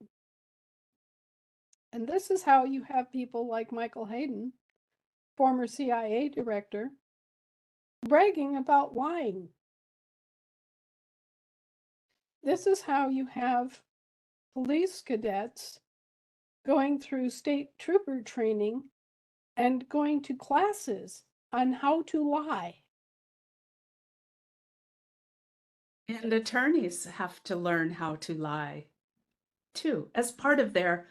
And this is how you have people like Michael Hayden, former CIA director, bragging about lying. This is how you have police cadets going through state trooper training and going to classes on how to lie. And attorneys have to learn how to lie too, as part of their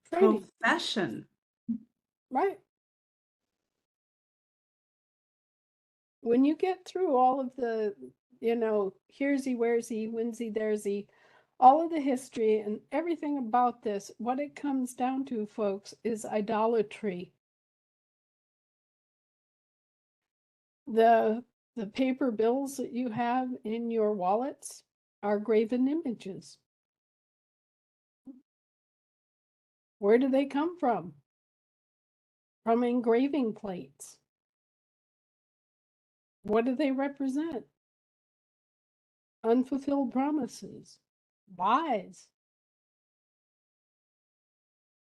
Training. profession. Right. When you get through all of the, here's he, where's he, when's he, there's he, all of the history and everything about this, what it comes down to, folks, is idolatry. The paper bills that you have in your wallets are graven images. Where do they come from? From engraving plates. What do they represent? Unfulfilled promises, lies,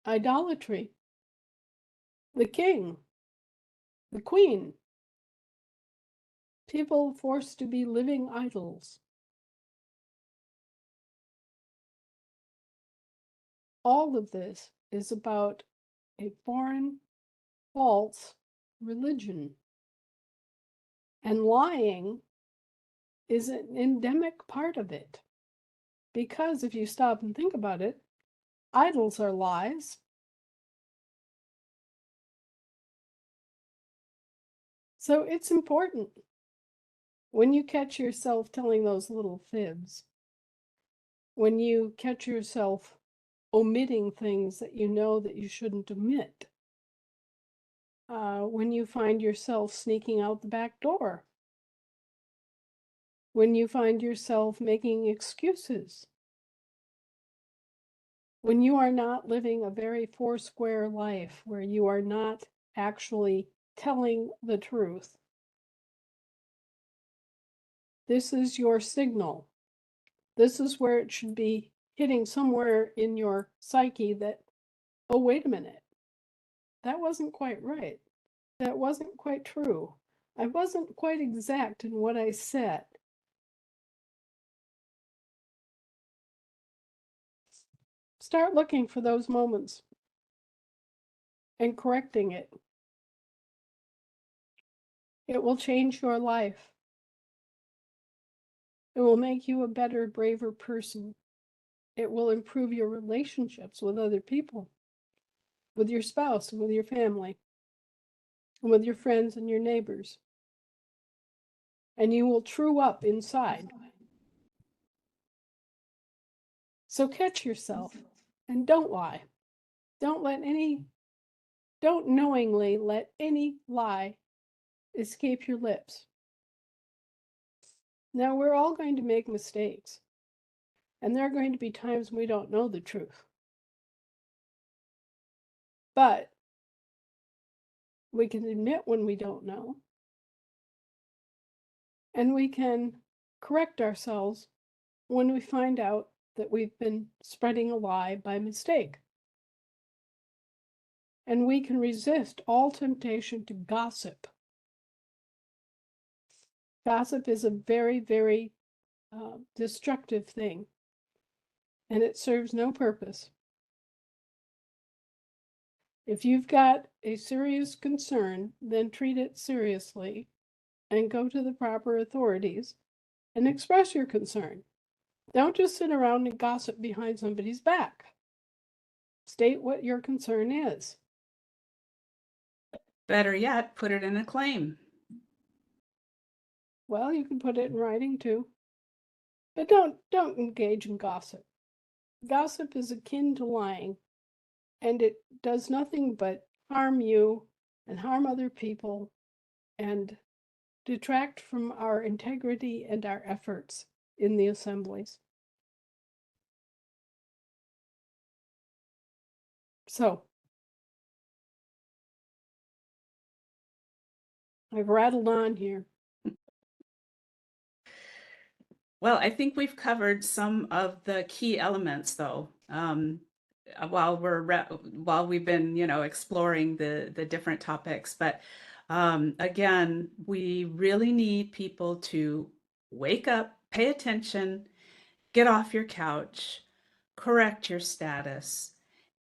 idolatry. The king, the queen, people forced to be living idols. All of this is about a foreign, false religion. And lying is an endemic part of it. Because if you stop and think about it, idols are lies. So it's important when you catch yourself telling those little fibs, when you catch yourself omitting things that you know that you shouldn't omit, when you find yourself sneaking out the back door, when you find yourself making excuses, when you are not living a very foursquare life where you are not actually telling the truth. This is your signal This is where it should be hitting somewhere in your psyche that, oh, wait a minute, that wasn't quite right. That wasn't quite true. I wasn't quite exact in what I said. Start looking for those moments and correcting it. It will change your life. It will make you a better, braver person. It will improve your relationships with other people, with your spouse, and with your family, and with your friends and your neighbors. And you will true up inside. So catch yourself and don't lie. Don't knowingly let any lie escape your lips. Now, we're all going to make mistakes, and there are going to be times we don't know the truth. But we can admit when we don't know, and we can correct ourselves when we find out that we've been spreading a lie by mistake. And we can resist all temptation to gossip. Gossip is a very, very destructive thing, and it serves no purpose. If you've got a serious concern, then treat it seriously and go to the proper authorities and express your concern. Don't just sit around and gossip behind somebody's back. State what your concern is. Better yet, put it in a claim. Well, you can put it in writing too. But don't engage in gossip. Gossip is akin to lying, and it does nothing but harm you and harm other people and detract from our integrity and our efforts in the assemblies. So, I've rattled on here. Well, I think we've covered some of the key elements, though, while we've been, exploring the different topics. But again, we really need people to wake up, pay attention, get off your couch, correct your status.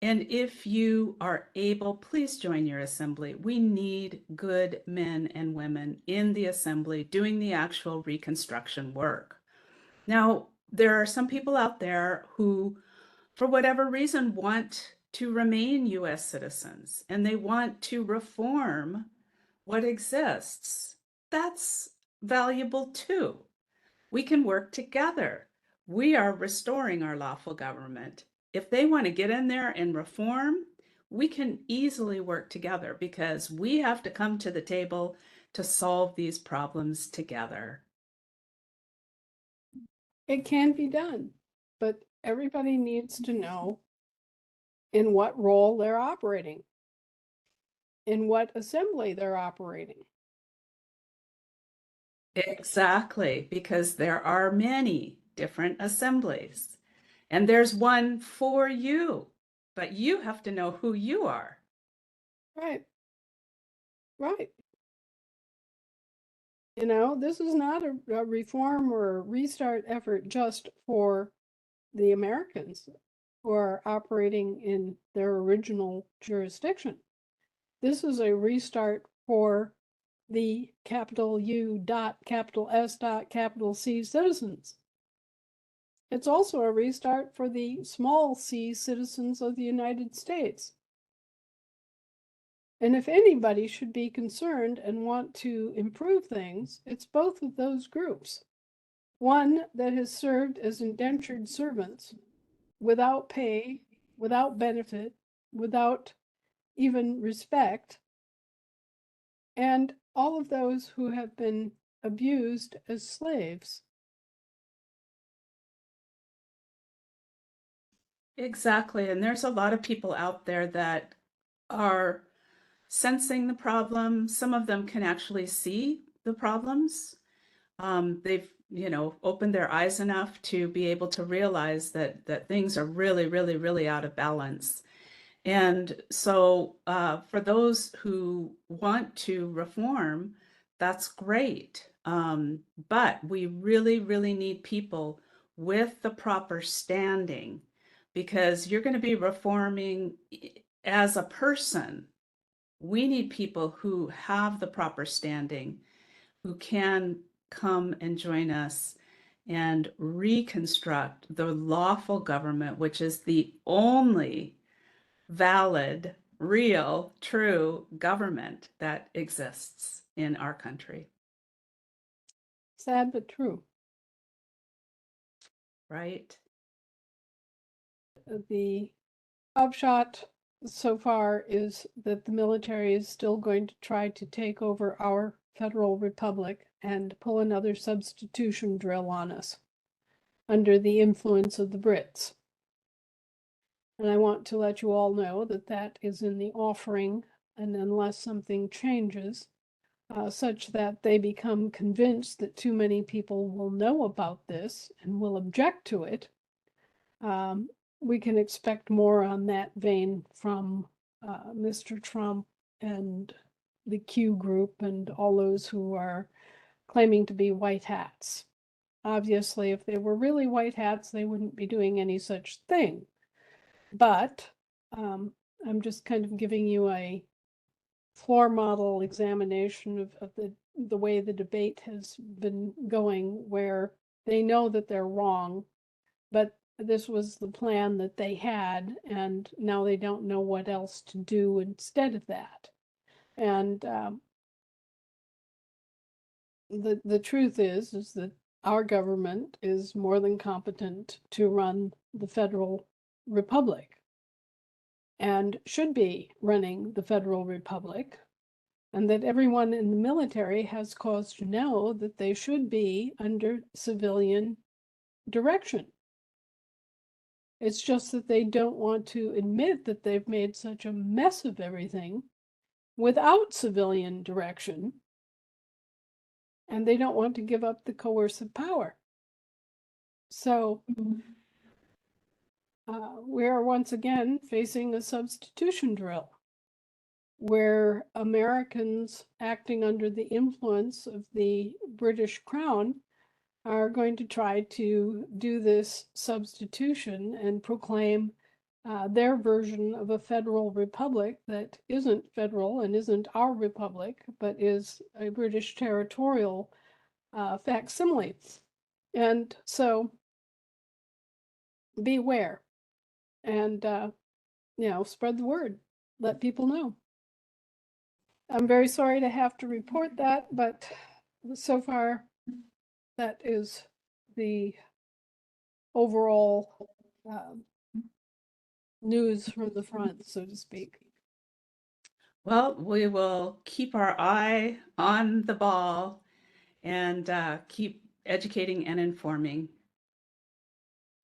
And if you are able, please join your assembly. We need good men and women in the assembly doing the actual reconstruction work. Now, there are some people out there who, for whatever reason, want to remain US citizens and they want to reform what exists. That's valuable too. We can work together. We are restoring our lawful government. If they want to get in there and reform, we can easily work together because we have to come to the table to solve these problems together. It can be done, but everybody needs to know in what role they're operating, in what assembly they're operating. Exactly, because there are many different assemblies, and there's one for you, but you have to know who you are. Right. Right. This is not a reform or a restart effort just for the Americans who are operating in their original jurisdiction. This is a restart for the capital U dot capital S dot capital C citizens. It's also a restart for the small c citizens of the United States. And if anybody should be concerned and want to improve things, it's both of those groups. One that has served as indentured servants without pay, without benefit, without even respect, and all of those who have been abused as slaves. Exactly, and there's a lot of people out there that are sensing the problem. Some of them can actually see the problems. they've, opened their eyes enough to be able to realize that things are really, really, really out of balance. And so, for those who want to reform, that's great. But we really, really need people with the proper standing, because you're going to be reforming as a person. We need people who have the proper standing, who can come and join us and reconstruct the lawful government, which is the only valid, real, true government that exists in our country, Sad but true. right? The upshot so far is that the military is still going to try to take over our federal republic and pull another substitution drill on us under the influence of the Brits. And I want to let you all know that that is in the offering, and unless something changes, such that they become convinced that too many people will know about this and will object to it, we can expect more on that vein from Mr. Trump and the Q group and all those who are claiming to be white hats. Obviously, if they were really white hats, they wouldn't be doing any such thing. But I'm just kind of giving you a floor model examination of the way the debate has been going, where they know that they're wrong, but this was the plan that they had, and now they don't know what else to do instead of that. And the truth is that our government is more than competent to run the federal republic and should be running the federal republic, and that everyone in the military has cause to know that they should be under civilian direction. It's just that they don't want to admit that they've made such a mess of everything without civilian direction, and they don't want to give up the coercive power. So we are once again facing a substitution drill, where Americans acting under the influence of the British Crown are going to try to do this substitution and proclaim their version of a federal republic that isn't federal and isn't our republic, but is a British territorial facsimile. And so beware and, spread the word, let people know. I'm very sorry to have to report that, but so far that is the overall news from the front, so to speak. Well, we will keep our eye on the ball and keep educating and informing.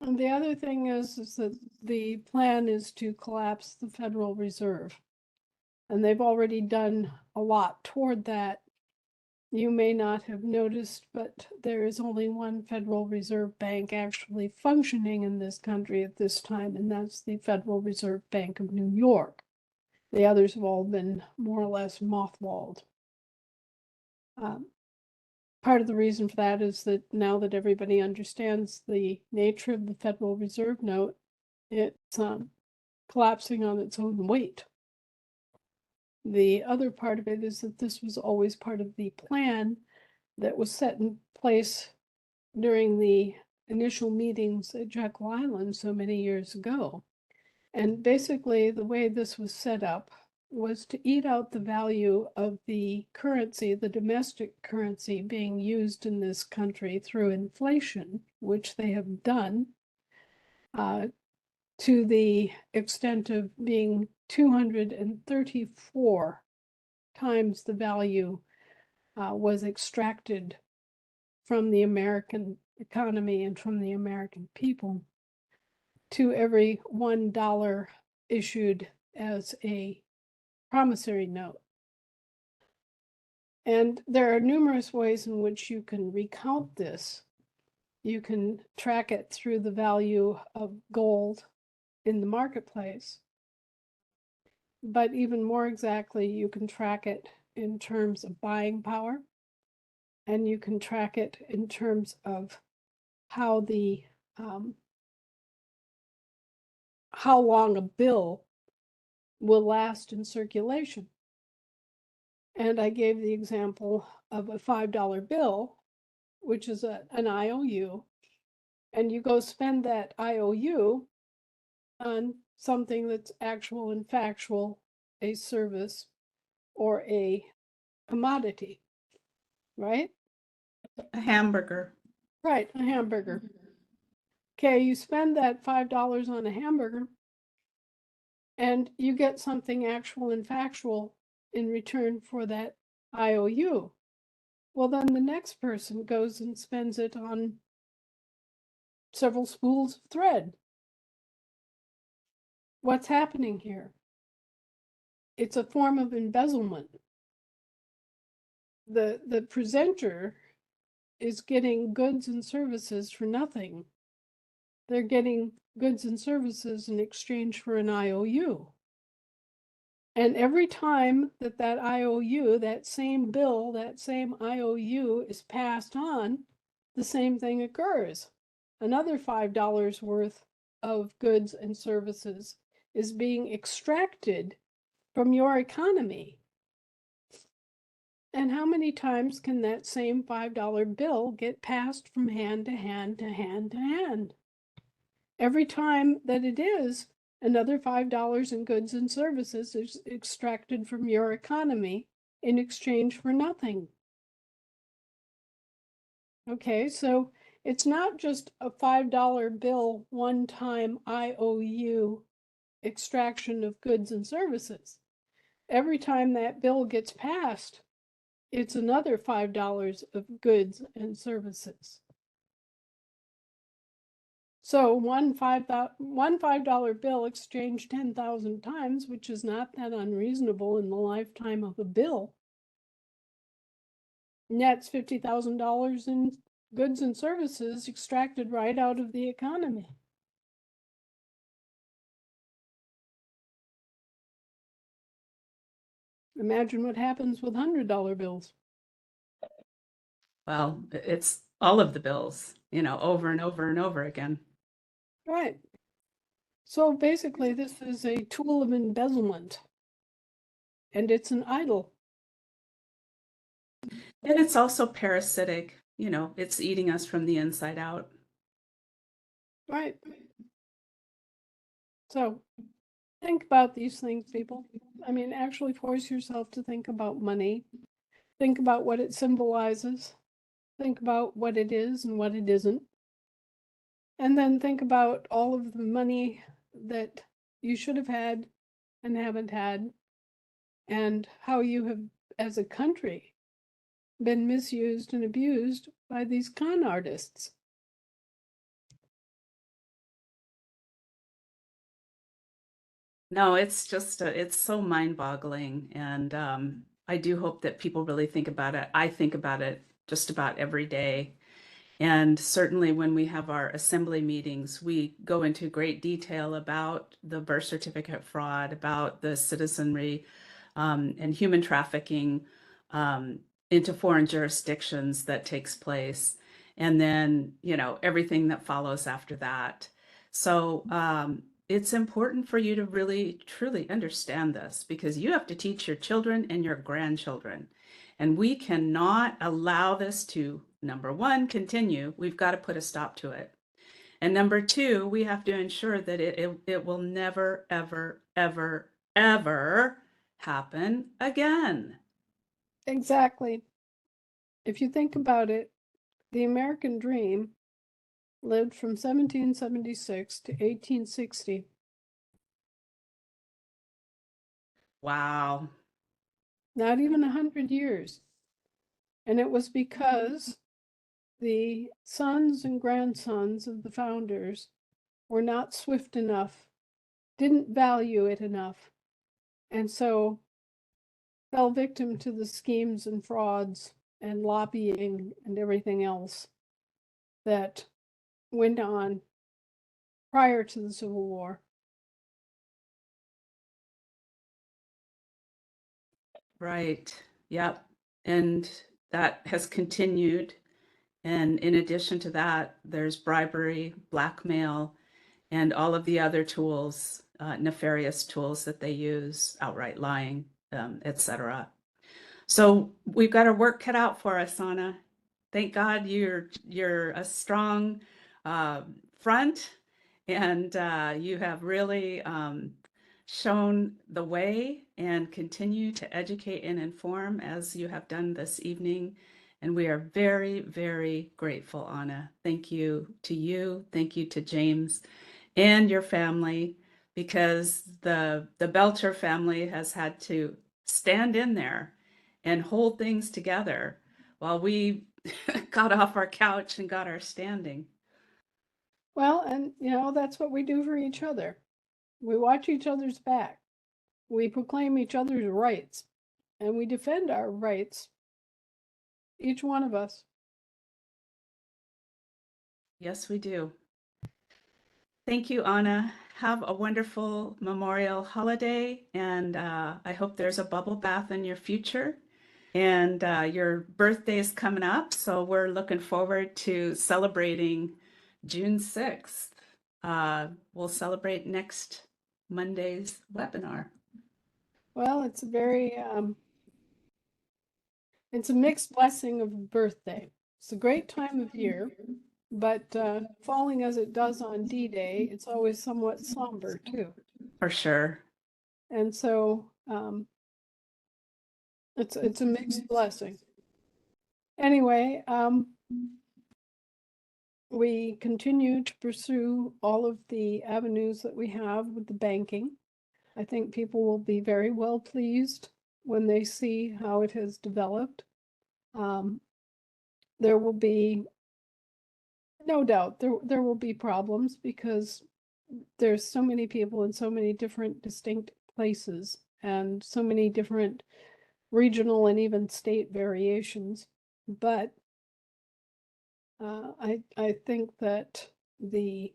And the other thing is that the plan is to collapse the Federal Reserve. And they've already done a lot toward that. You may not have noticed, but there is only one Federal Reserve Bank actually functioning in this country at this time, and that's the Federal Reserve Bank of New York. The others have all been more or less mothballed. Part of the reason for that is that now that everybody understands the nature of the Federal Reserve note, it's collapsing on its own weight. The other part of it is that this was always part of the plan that was set in place during the initial meetings at Jekyll Island so many years ago. And basically, the way this was set up was to eat out the value of the currency, the domestic currency being used in this country through inflation, which they have done to the extent of being 234 times the value was extracted from the American economy and from the American people to every $1 issued as a promissory note. And there are numerous ways in which you can recount this. You can track it through the value of gold in the marketplace. But even more exactly, you can track it in terms of buying power, and you can track it in terms of how the how long a bill will last in circulation. And I gave the example of a $5 bill, which is an IOU, and you go spend that IOU on something that's actual and factual, a service or a commodity, right? A hamburger. Right, a hamburger. Okay, you spend that $5 on a hamburger and you get something actual and factual in return for that IOU. Well, then the next person goes and spends it on several spools of thread. What's happening here? It's a form of embezzlement. The presenter is getting goods and services for nothing. They're getting goods and services in exchange for an IOU. And every time that that IOU, that same bill, that same IOU is passed on, the same thing occurs. Another $5 worth of goods and services is being extracted from your economy. And how many times can that same $5 bill get passed from hand to hand to hand to hand? Every time that it is, another $5 in goods and services is extracted from your economy in exchange for nothing. Okay, so it's not just a $5 bill, one-time IOU extraction of goods and services. Every time that bill gets passed, it's another $5 of goods and services. So one $5 bill exchanged 10,000 times, which is not that unreasonable in the lifetime of a bill, nets $50,000 in goods and services extracted right out of the economy. Imagine what happens with $100 bills. Well, it's all of the bills, over and over and over again. Right. So basically, this is a tool of embezzlement, and it's an idol. And it's also parasitic, it's eating us from the inside out. Right. So think about these things, people. I mean, actually force yourself to think about money. Think about what it symbolizes. Think about what it is and what it isn't. And then think about all of the money that you should have had and haven't had, and how you have, as a country, been misused and abused by these con artists. No, it's just, it's so mind-boggling. And I do hope that people really think about it. I think about it just about every day. And certainly when we have our assembly meetings, we go into great detail about the birth certificate fraud, about the citizenry and human trafficking into foreign jurisdictions that takes place. And then, everything that follows after that. So it's important for you to really, truly understand this because you have to teach your children and your grandchildren. And we cannot allow this to, number one, continue. We've got to put a stop to it. And number two, we have to ensure that it will never, ever, ever, ever happen again. Exactly. If you think about it, the American dream lived from 1776 to 1860. Wow. Not even 100 years. And it was because the sons and grandsons of the founders were not swift enough, didn't value it enough. And so fell victim to the schemes and frauds and lobbying and everything else that went on prior to the Civil War. Right. Yep. And that has continued. And in addition to that, there's bribery, blackmail, and all of the other tools, nefarious tools that they use, outright lying, etc. So we've got our work cut out for us, Anna. Thank God you're a strong front, and you have really shown the way and continue to educate and inform as you have done this evening. And we are very, very grateful, Anna. Thank you to you. Thank you to James and your family, because the Belcher family has had to stand in there and hold things together while we got off our couch and got our standing. Well, and that's what we do for each other. We watch each other's back. We proclaim each other's rights, and we defend our rights, each one of us. Yes, we do. Thank you, Anna. Have a wonderful Memorial holiday, and I hope there's a bubble bath in your future. And your birthday is coming up, so we're looking forward to celebrating June 6th. We'll celebrate next Monday's webinar. Well, it's it's a mixed blessing of a birthday. It's a great time of year, but falling as it does on D-Day, it's always somewhat somber too. For sure. And so it's a mixed blessing. Anyway, we continue to pursue all of the avenues that we have with the banking. I think people will be very well pleased when they see how it has developed. There will be no doubt there will be problems because there's so many people in so many different distinct places and so many different regional and even state variations. But I think that the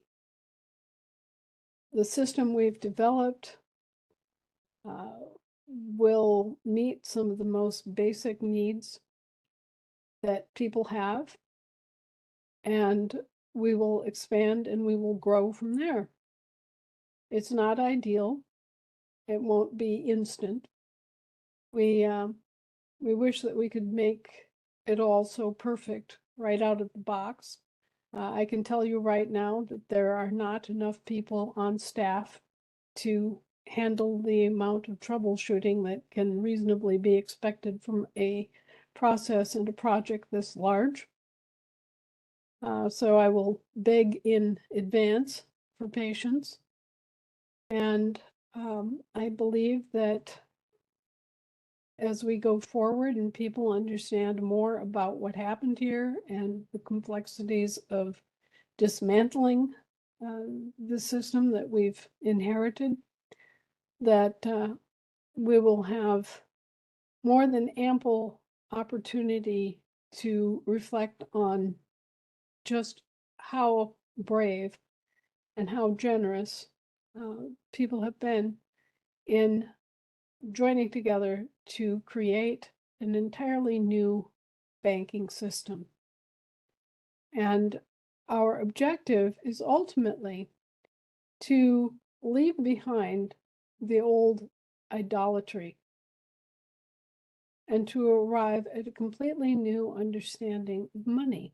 system we've developed will meet some of the most basic needs that people have, and we will expand and we will grow from there. It's not ideal. It won't be instant. We wish that we could make it all so perfect right out of the box. I can tell you right now that there are not enough people on staff to handle the amount of troubleshooting that can reasonably be expected from a process and a project this large. So I will beg in advance for patience. And I believe that as we go forward and people understand more about what happened here and the complexities of dismantling the system that we've inherited, that we will have more than ample opportunity to reflect on just how brave and how generous people have been in joining together to create an entirely new banking system. And our objective is ultimately to leave behind the old idolatry and to arrive at a completely new understanding of money,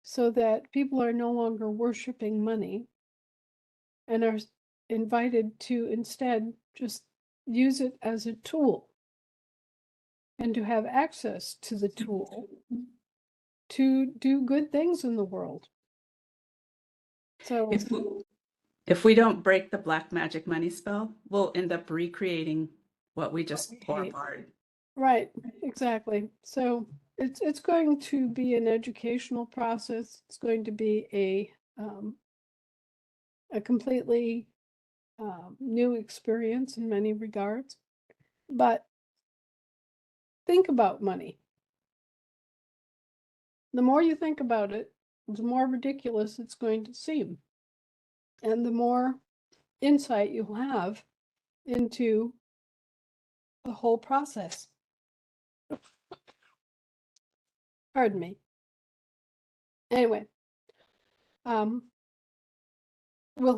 so that people are no longer worshiping money and are invited to instead just use it as a tool and to have access to the tool to do good things in the world. So If we don't break the black magic money spell, we'll end up recreating what we just tore apart. Right, exactly. So it's going to be an educational process. It's going to be a completely new experience in many regards. But think about money. The more you think about it, the more ridiculous it's going to seem. And the more insight you'll have into the whole process. Pardon me. Anyway, we'll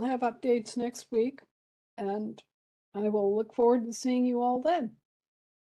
have updates next week, and I will look forward to seeing you all then.